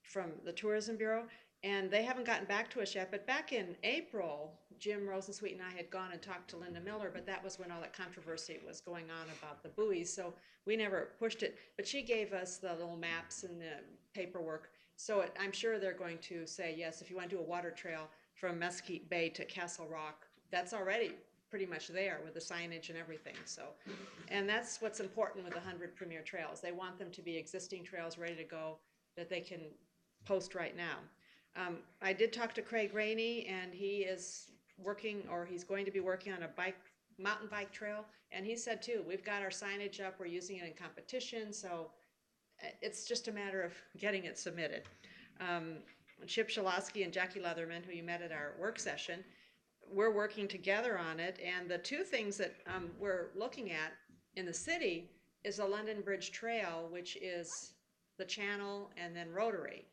from the Tourism Bureau, and they haven't gotten back to us yet. But back in April, Jim Rosensweet and I had gone and talked to Linda Miller, but that was when all that controversy was going on about the buoys, so we never pushed it. But she gave us the little maps and the paperwork, so I'm sure they're going to say, yes, if you want to do a water trail from Mesquite Bay to Castle Rock, that's already pretty much there with the signage and everything. So, and that's what's important with the 100 premier trails. They want them to be existing trails ready to go that they can post right now. I did talk to Craig Rainey, and he is working, or he's going to be working on a mountain bike trail. And he said too, we've got our signage up, we're using it in competition, so it's just a matter of getting it submitted. Chip Shalosky and Jackie Leatherman, who you met at our work session, we're working together on it. And the two things that we're looking at in the city is the London Bridge Trail, which is the channel and then Rotary,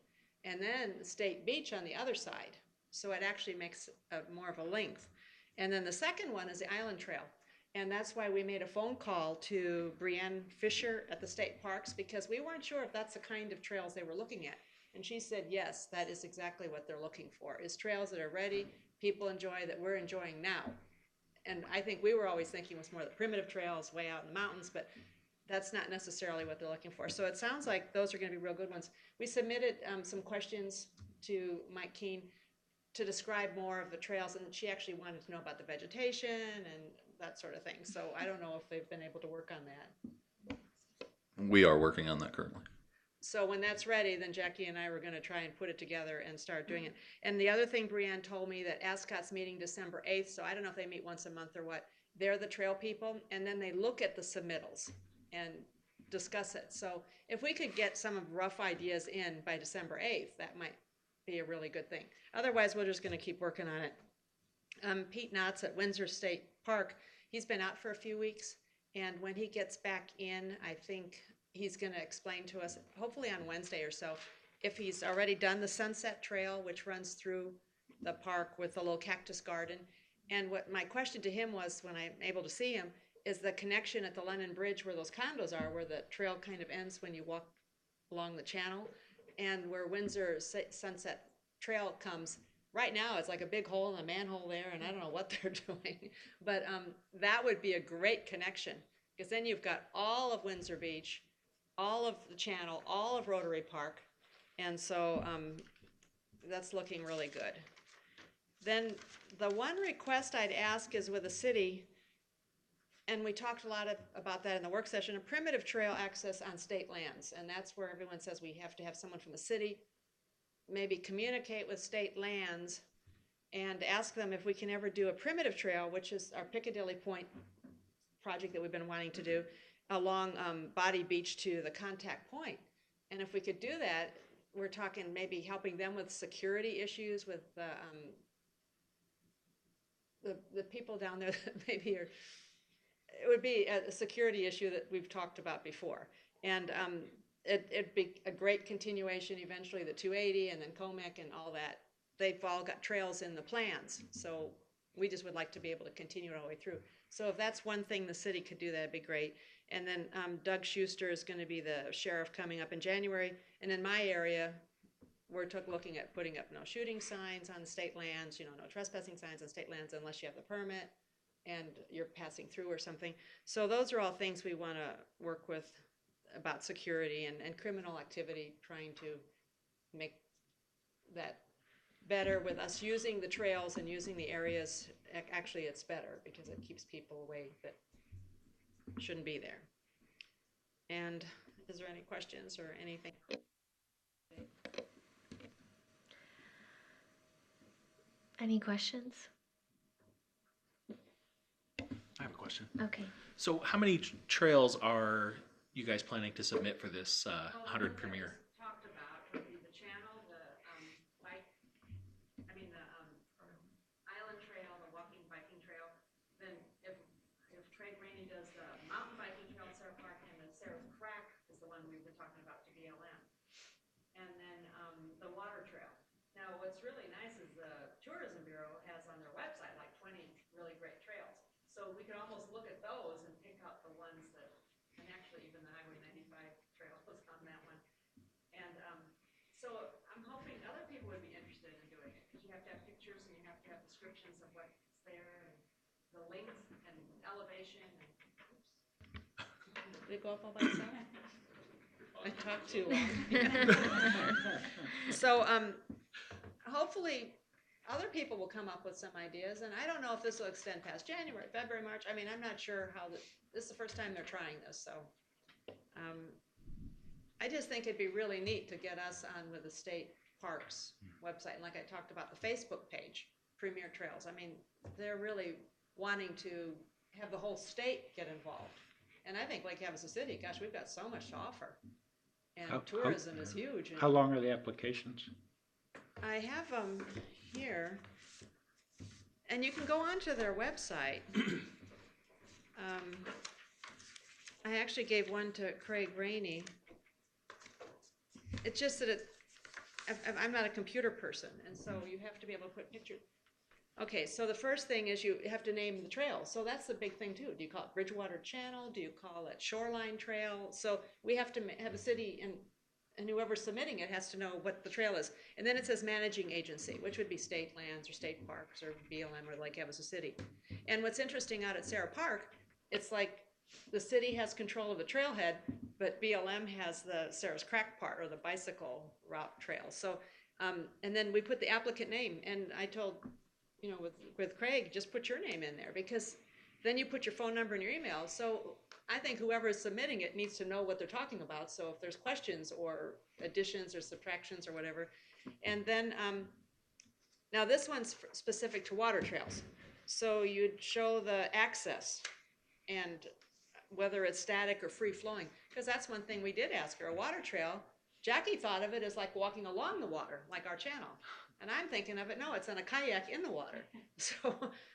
and then State Beach on the other side. So it actually makes more of a length. And then the second one is the Island Trail. And that's why we made a phone call to Brienne Fisher at the state parks, because we weren't sure if that's the kind of trails they were looking at. And she said, yes, that is exactly what they're looking for, is trails that are ready, people enjoy, that we're enjoying now. And I think we were always thinking it was more the primitive trails way out in the mountains, but that's not necessarily what they're looking for. So it sounds like those are going to be real good ones. We submitted some questions to Mike Keene to describe more of the trails, and she actually wanted to know about the vegetation and that sort of thing. So I don't know if they've been able to work on that. We are working on that currently. So when that's ready, then Jackie and I were going to try and put it together and start doing it. And the other thing, Brienne told me that Ascot's meeting December 8th, so I don't know if they meet once a month or what. They're the trail people, and then they look at the submittals and discuss it. So if we could get some of rough ideas in by December 8th, that might be a really good thing. Otherwise, we're just going to keep working on it. Pete Knotts at Windsor State Park, he's been out for a few weeks, and when he gets back in, I think he's going to explain to us, hopefully on Wednesday or so, if he's already done the Sunset Trail, which runs through the park with a little cactus garden. And what my question to him was, when I'm able to see him, is the connection at the London Bridge where those condos are, where the trail kind of ends when you walk along the channel, and where Windsor Sunset Trail comes. Right now, it's like a big hole in a manhole there, and I don't know what they're doing. But that would be a great connection, because then you've got all of Windsor Beach, all of the channel, all of Rotary Park, and so that's looking really good. Then the one request I'd ask is with the city, and we talked a lot about that in the work session, a primitive trail access on state lands. And that's where everyone says we have to have someone from the city maybe communicate with state lands and ask them if we can ever do a primitive trail, which is our Piccadilly Point project that we've been wanting to do, along Body Beach to the contact point. And if we could do that, we're talking maybe helping them with security issues with the people down there that maybe are, it would be a security issue that we've talked about before. And it'd be a great continuation, eventually the 280 and then Comic and all that. They've all got trails in the plans. So we just would like to be able to continue it all the way through. So if that's one thing the city could do, that'd be great. And then Doug Schuster is going to be the sheriff coming up in January. And in my area, we're looking at putting up no shooting signs on state lands, no trespassing signs on state lands unless you have the permit and you're passing through or something. So those are all things we want to work with about security and criminal activity, trying to make that better with us using the trails and using the areas. Actually, it's better because it keeps people away that shouldn't be there. And is there any questions or anything? Any questions? I have a question. Okay. So how many trails are you guys planning to submit for this 100 Premier? Talked about would be the channel, the bike, I mean the island trail, the walking biking trail. Then if Craig Rainey does the mountain biking trail at Sarah Park, and the Sarah's Crack is the one we've been talking about to BLM. And then the water trail. Now, what's really nice is the Tourism Bureau has on their website like 20 really great trails. So we could almost look at those and pick out the ones that, and actually even the Highway 95 trail was on that one. And so I'm hoping other people would be interested in doing it, because you have to have pictures and you have to have descriptions of what's there and the links and elevation. And, did it go up all by itself? I talked too long. So hopefully other people will come up with some ideas, and I don't know if this will extend past January, February, March. I mean, I'm not sure how this is the first time they're trying this, so I just think it'd be really neat to get us on with the state parks website. And like I talked about, the Facebook page, Premier Trails. I mean, they're really wanting to have the whole state get involved. And I think Lake Havasu City, gosh, we've got so much to offer. And tourism is huge. How long are the applications? I have them here, and you can go onto their website. I actually gave one to Craig Rainey. It's just that I'm not a computer person, and so you have to be able to put pictures. Okay, so the first thing is you have to name the trail. So that's the big thing too. Do you call it Bridgewater Channel? Do you call it Shoreline Trail? So we have to have a city, and whoever's submitting it has to know what the trail is. And then it says managing agency, which would be state lands or state parks or BLM or Lake Havasu City. And what's interesting out at Sarah Park, it's like the city has control of the trailhead, but BLM has the Sarah's Crack part, or the bicycle route trail. So, and then we put the applicant name, and I told, with Craig, just put your name in there, because then you put your phone number and your email. So I think whoever is submitting it needs to know what they're talking about. So if there's questions or additions or subtractions or whatever. And then, now this one's specific to water trails. So you'd show the access and whether it's static or free flowing, because that's one thing we did ask her. A water trail, Jackie thought of it as like walking along the water, like our channel. And I'm thinking of it, no, it's on a kayak in the water. So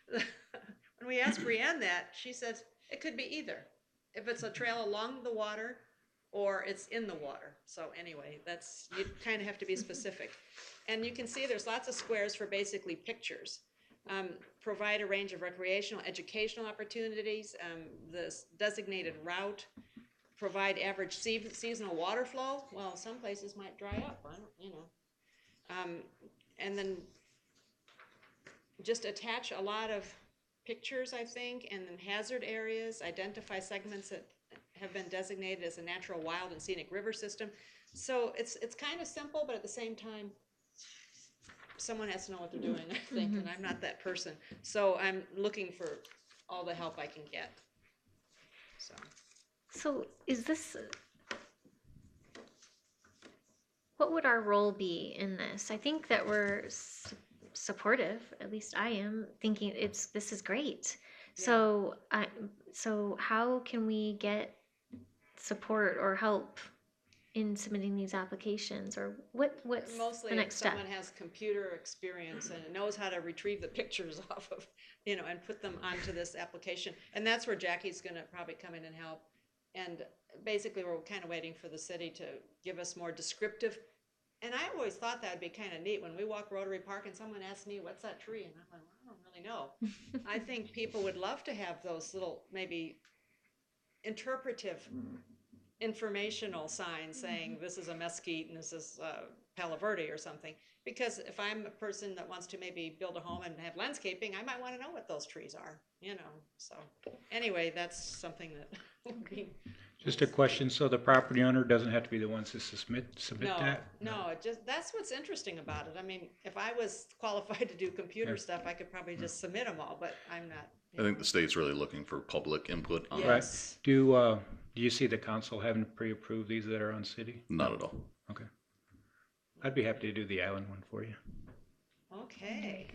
when we asked Brienne that, she says it could be either. If it's a trail along the water or it's in the water. So anyway, you kind of have to be specific. And you can see there's lots of squares for basically pictures. Provide a range of recreational, educational opportunities, the designated route, provide average seasonal water flow. Well, some places might dry up, and then just attach a lot of pictures, I think, and then hazard areas, identify segments that have been designated as a natural, wild, and scenic river system. So it's kind of simple, but at the same time, someone has to know what they're doing, I think, and I'm not that person. So I'm looking for all the help I can get. So is this, what would our role be in this? I think that we're supportive, at least I am, thinking this is great. Yeah. So how can we get support or help in submitting these applications, or what's mostly the next step? Someone has computer experience and knows how to retrieve the pictures off of, and put them onto this application. And that's where Jackie's going to probably come in and help. And basically, we're kind of waiting for the city to give us more descriptive. And I always thought that would be kind of neat when we walk Rotary Park and someone asks me, what's that tree? And I'm like, well, I don't really know. I think people would love to have those little, maybe interpretive informational signs saying this is a mesquite and this is Palo Verde or something. Because if I'm a person that wants to maybe build a home and have landscaping, I might want to know what those trees are, you know, so. Anyway, that's something that would be. Just a question, so the property owner doesn't have to be the ones to submit No, that? no, it just, that's what's interesting about it. I mean, if I was qualified to do computer Yeah. stuff, I could probably just submit them all, but I'm not. I think the state's really looking for public input on Yeah. it. Right. Yes. Do you see the council having to pre-approve these that are on city? Not at all. Okay. I'd be happy to do the island one for you. Okay.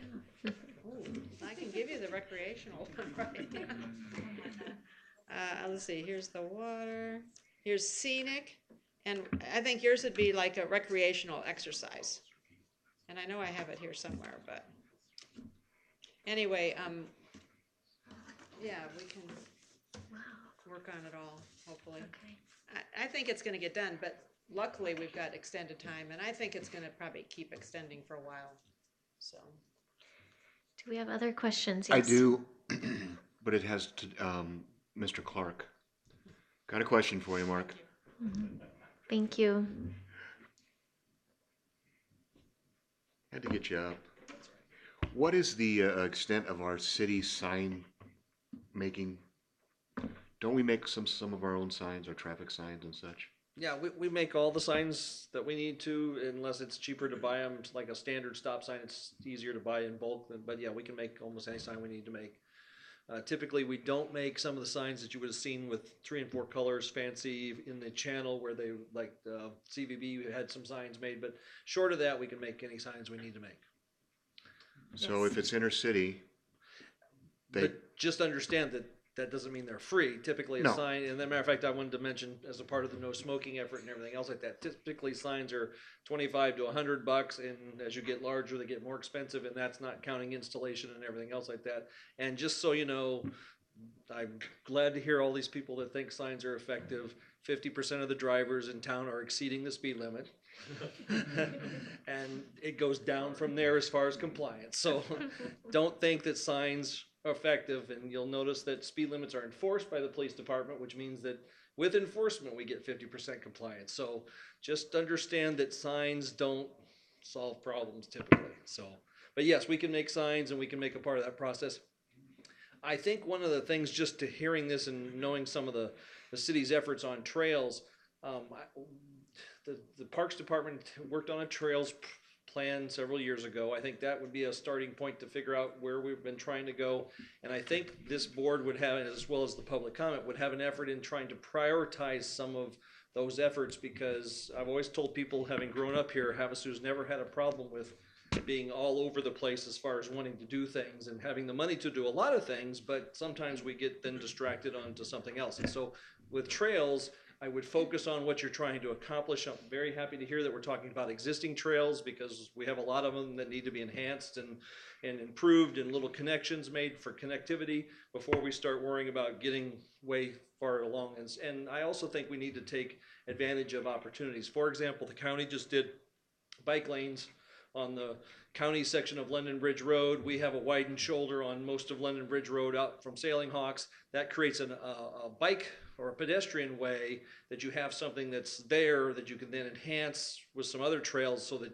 Ooh, I can give you the recreational one, right? Let's see, here's the water, here's scenic, and I think yours would be like a recreational exercise. And I know I have it here somewhere, but anyway, yeah, we can work on it all, hopefully. Okay. I think it's gonna get done, but luckily we've got extended time, and I think it's gonna probably keep extending for a while, so. Do we have other questions? I Yes. do, but it has to, Mr. Clark. Got a question for you, Mark. Thank you. Had to get you up. What is the extent of our city sign making? Don't we make some of our own signs, our traffic signs and such? Yeah, we make all the signs that we need to, unless it's cheaper to buy them, like a standard stop sign, it's easier to buy in bulk, but yeah, we can make almost any sign we need to make. Typically, we don't make some of the signs that you would have seen with 3 and 4 colors, fancy in the channel where they, like CVB had some signs made, but short of that, we can make any signs we need to make. So if it's inner city, But just understand that that doesn't mean they're free. Typically, a No. sign, and as a matter of fact, I wanted to mention as a part of the no smoking effort and everything else like that, typically signs are $25 to $100, and as you get larger, they get more expensive, and that's not counting installation and everything else like that. And just so you know, I'm glad to hear all these people that think signs are effective. 50% of the drivers in town are exceeding the speed limit. And it goes down from there as far as compliance. So don't think that signs are effective, and you'll notice that speed limits are enforced by the police department, which means that with enforcement we get 50% compliance. So just understand that signs don't solve problems typically. So, but yes, we can make signs and we can make a part of that process. I think one of the things, just to hearing this and knowing some of the city's efforts on trails, the Parks Department worked on a trails plan several years ago. I think that would be a starting point to figure out where we've been trying to go. And I think this board would have, as well as the public comment, would have an effort in trying to prioritize some of those efforts, because I've always told people, having grown up here, Havasu's never had a problem with being all over the place as far as wanting to do things and having the money to do a lot of things, but sometimes we get then distracted onto something else. And so with trails, I would focus on what you're trying to accomplish. I'm very happy to hear that we're talking about existing trails, because we have a lot of them that need to be enhanced and improved, and little connections made for connectivity before we start worrying about getting way far along. And I also think we need to take advantage of opportunities. For example, the county just did bike lanes on the county section of London Bridge Road. We have a widened shoulder on most of London Bridge Road out from Sailing Hawks. That creates a bike or a pedestrian way, that you have something that's there that you can then enhance with some other trails, so that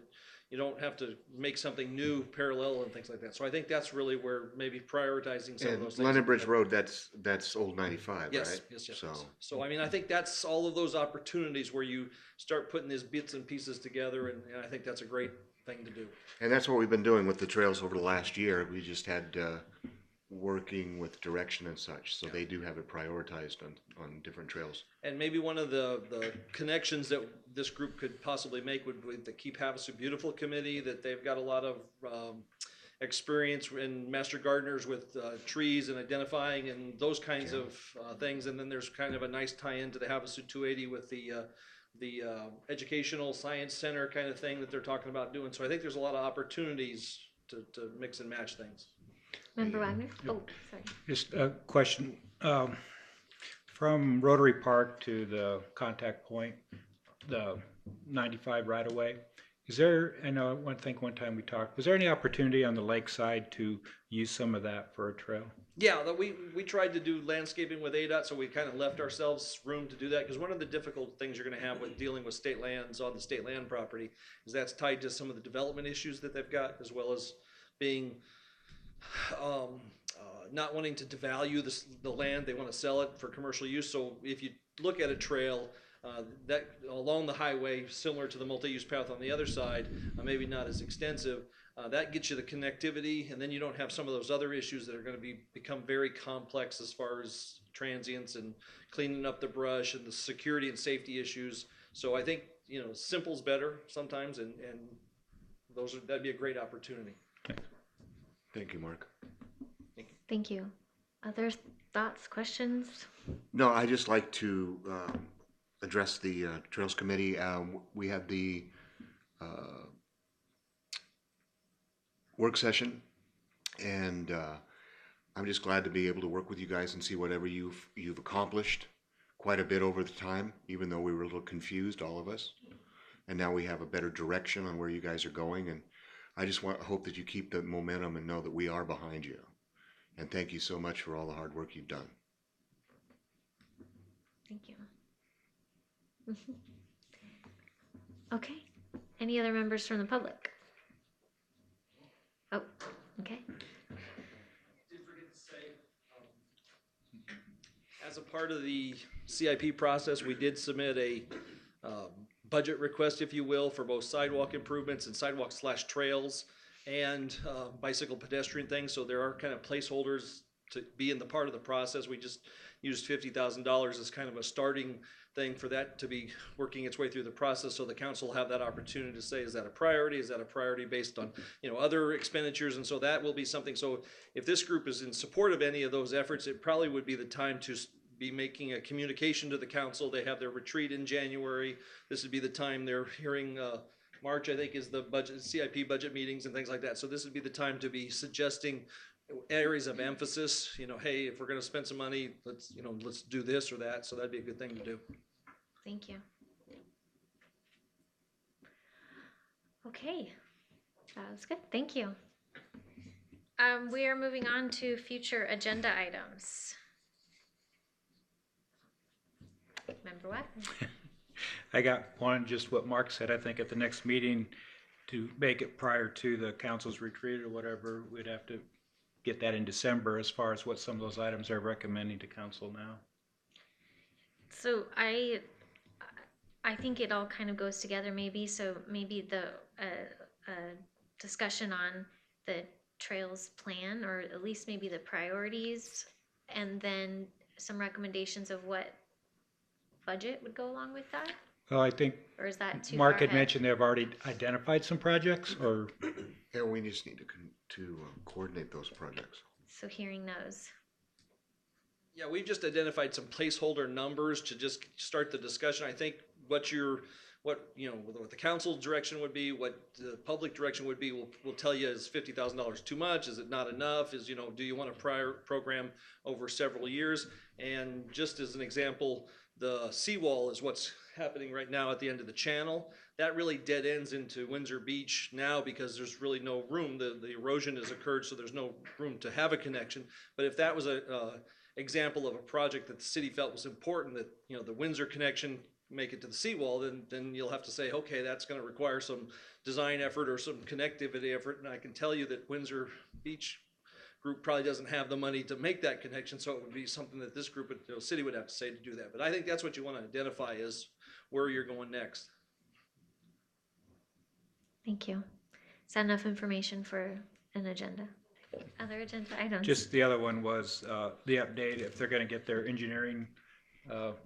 you don't have to make something new parallel and things like that. So I think that's really where maybe prioritizing some of and those things. London Bridge Road, that's old 95, Yes, right? yes, yes. So, Yes. So I mean, I think that's all of those opportunities where you start putting these bits and pieces together, and I think that's a great thing to do. and that's what we've been doing with the trails over the last year. We just had working with direction and such, so they do have it prioritized on different trails. And maybe one of the connections that this group could possibly make would be the Keep Havasu Beautiful Committee, that they've got a lot of experience in master gardeners with trees and identifying and those kinds of things. And then there's kind of a nice tie-in to the Havasu 280 with the educational science center kind of thing that they're talking about doing. So I think there's a lot of opportunities to mix and match things. Member Wagner? Oh, sorry. Just a question. From Rotary Park to the contact point, the 95 right away, Is there, I know, I think one time we talked, was there any opportunity on the lakeside to use some of that for a trail? Yeah, we tried to do landscaping with ADOT, so we kind of left ourselves room to do that, because one of the difficult things you're gonna have with dealing with state lands on the state land property is that's tied to some of the development issues that they've got, as well as being, not wanting to devalue the land, they wanna sell it for commercial use, so if you look at a trail, that along the highway, similar to the multi-use path on the other side, maybe not as extensive, that gets you the connectivity, and then you don't have some of those other issues that are going to become very complex as far as transients and cleaning up the brush and the security and safety issues. So I think, you know, simple's better sometimes, and that'd be a great opportunity. Thank you, Mark. Thank you. Other thoughts, questions? No, I just like to address the Trails Committee. We had the work session, and I'm just glad to be able to work with you guys and see whatever you've accomplished. Quite a bit over the time, even though we were a little confused, all of us. And now we have a better direction on where you guys are going, and I just hope that you keep the momentum and know that we are behind you. And thank you so much for all the hard work you've done. Thank you. Okay. Any other members from the public? Oh, okay. Did forget to say, as a part of the CIP process, we did submit a budget request, if you will, for both sidewalk improvements and sidewalk/trails and bicycle pedestrian things. So there are kind of placeholders to be in the part of the process. We just used $50,000 as kind of a starting thing for that to be working its way through the process, so the council will have that opportunity to say, is that a priority? Is that a priority based on, you know, other expenditures? And so that will be something. So if this group is in support of any of those efforts, it probably would be the time to be making a communication to the council. They have their retreat in January. This would be the time they're hearing, March, I think, is the budget, CIP budget meetings and things like that. So this would be the time to be suggesting areas of emphasis, you know, hey, if we're going to spend some money, let's do this or that. So that'd be a good thing to do. Thank you. Okay, that was good. Thank you. We are moving on to future agenda items. Member Wagner. I got one, just what Mark said. I think at the next meeting, to make it prior to the council's retreat or whatever, we'd have to get that in December as far as what some of those items are recommending to council now. So I think it all kind of goes together maybe. So maybe the discussion on the trails plan, or at least maybe the priorities, and then some recommendations of what budget would go along with that? Well, I think Or is that too Mark far had ahead? mentioned they've already identified some projects, or Yeah, we just need to coordinate those projects. So hearing those. Yeah, we've just identified some placeholder numbers to just start the discussion. I think what the council direction would be, what the public direction would be, will tell you, is $50,000 too much? Is it not enough? Do you want to program over several years? And just as an example, the seawall is what's happening right now at the end of the channel. That really dead ends into Windsor Beach now because there's really no room. The erosion has occurred, so there's no room to have a connection. But if that was a example of a project that the city felt was important, that the Windsor connection make it to the seawall, then you'll have to say, okay, that's going to require some design effort or some connectivity effort. And I can tell you that Windsor Beach group probably doesn't have the money to make that connection, so it would be something that this group, city would have to say to do that. But I think that's what you want to identify, is where you're going next. Thank you. Is that enough information for an agenda? Other agenda items? just the other one was the update, if they're gonna get their engineering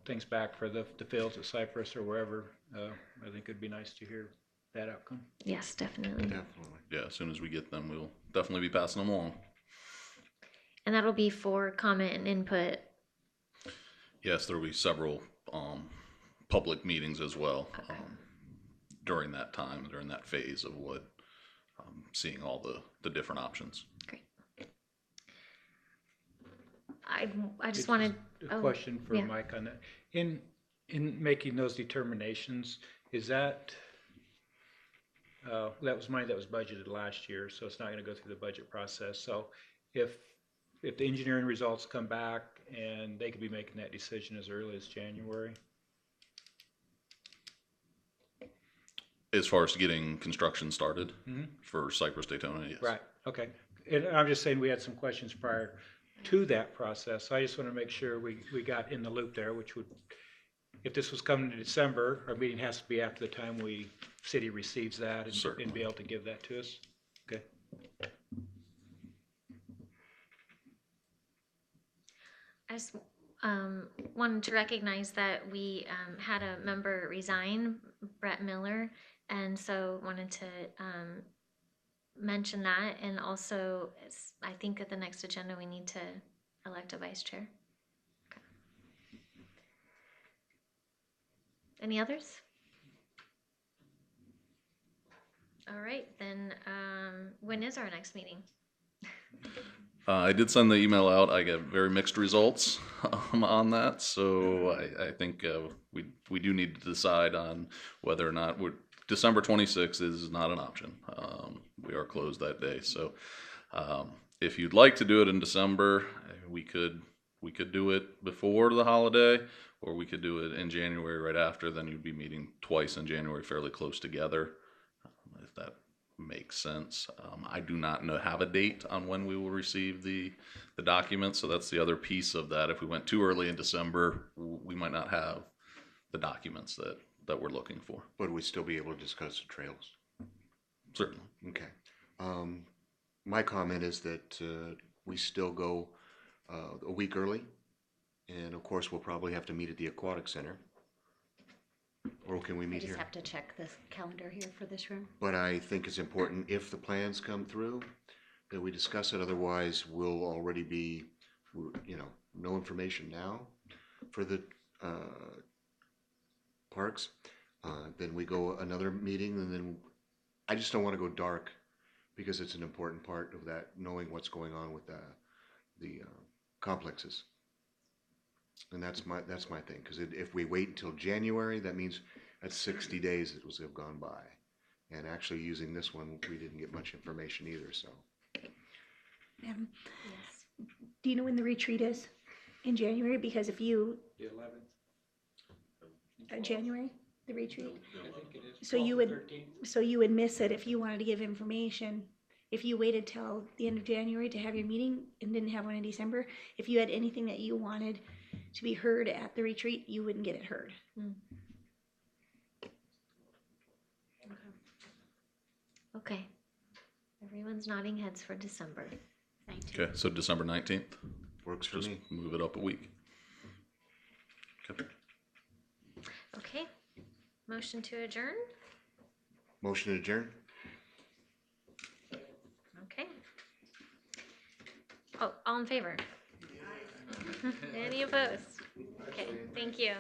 things back for the fields at Cypress or wherever. I think it'd be nice to hear that outcome. Yes, definitely. Definitely. Yeah, as soon as we get them, we'll definitely be passing them along. And that'll be for comment and input. Yes, there will be several public meetings as well during that time, during that phase of what seeing all the different options. Great. I just wanted A question for Mike on that. In making those determinations, is that That was money that was budgeted last year, so it's not gonna go through the budget process. So if the engineering results come back and they could be making that decision as early as January. As far as getting construction started Mhm. for Cypress Daytona, yes. Right, okay. And I'm just saying we had some questions prior to that process. So I just want to make sure we got in the loop there, which would, if this was coming in December, our meeting has to be after the time city receives that and Certainly. be able to give that to us. Okay. I just wanted to recognize that we had a member resign, Brett Miller, and so wanted to mention that. And also, I think at the next agenda we need to elect a vice chair. Okay. Any others? All right, then when is our next meeting? I did send the email out. I got very mixed results on that, so I think we do need to decide on whether or not December 26th is not an option. We are closed that day, so if you'd like to do it in December, we could do it before the holiday, or we could do it in January right after. Then you'd be meeting twice in January, fairly close together, if that makes sense. I do not have a date on when we will receive the documents, so that's the other piece of that. If we went too early in December, we might not have the documents that we're looking for. But we'd still be able to discuss the trails. Certainly. Okay. My comment is that we still go a week early, and of course we'll probably have to meet at the Aquatic Center. Or can we I meet just here? have to check the calendar here for this room. But I think it's important, if the plans come through, that we discuss it. Otherwise, we'll already be, no information now for the parks. Then we go another meeting, and then I just don't want to go dark, because it's an important part of that, knowing what's going on with the complexes. And that's my thing, because if we wait until January, that means that's 60 days that have gone by. And actually using this one, we didn't get much information either, so. Yes. Do you know when the retreat is? In January? Because if you, The 11th. January, the retreat? So you would miss it if you wanted to give information. If you waited till the end of January to have your meeting and didn't have one in December, if you had anything that you wanted to be heard at the retreat, you wouldn't get it heard. Okay. Everyone's nodding heads for December. Okay, so December 19th. Works for Just me. move it up a week. Okay. Okay. Motion to adjourn? Motion to adjourn? Okay. Oh, all in favor? Any opposed? Okay, thank you.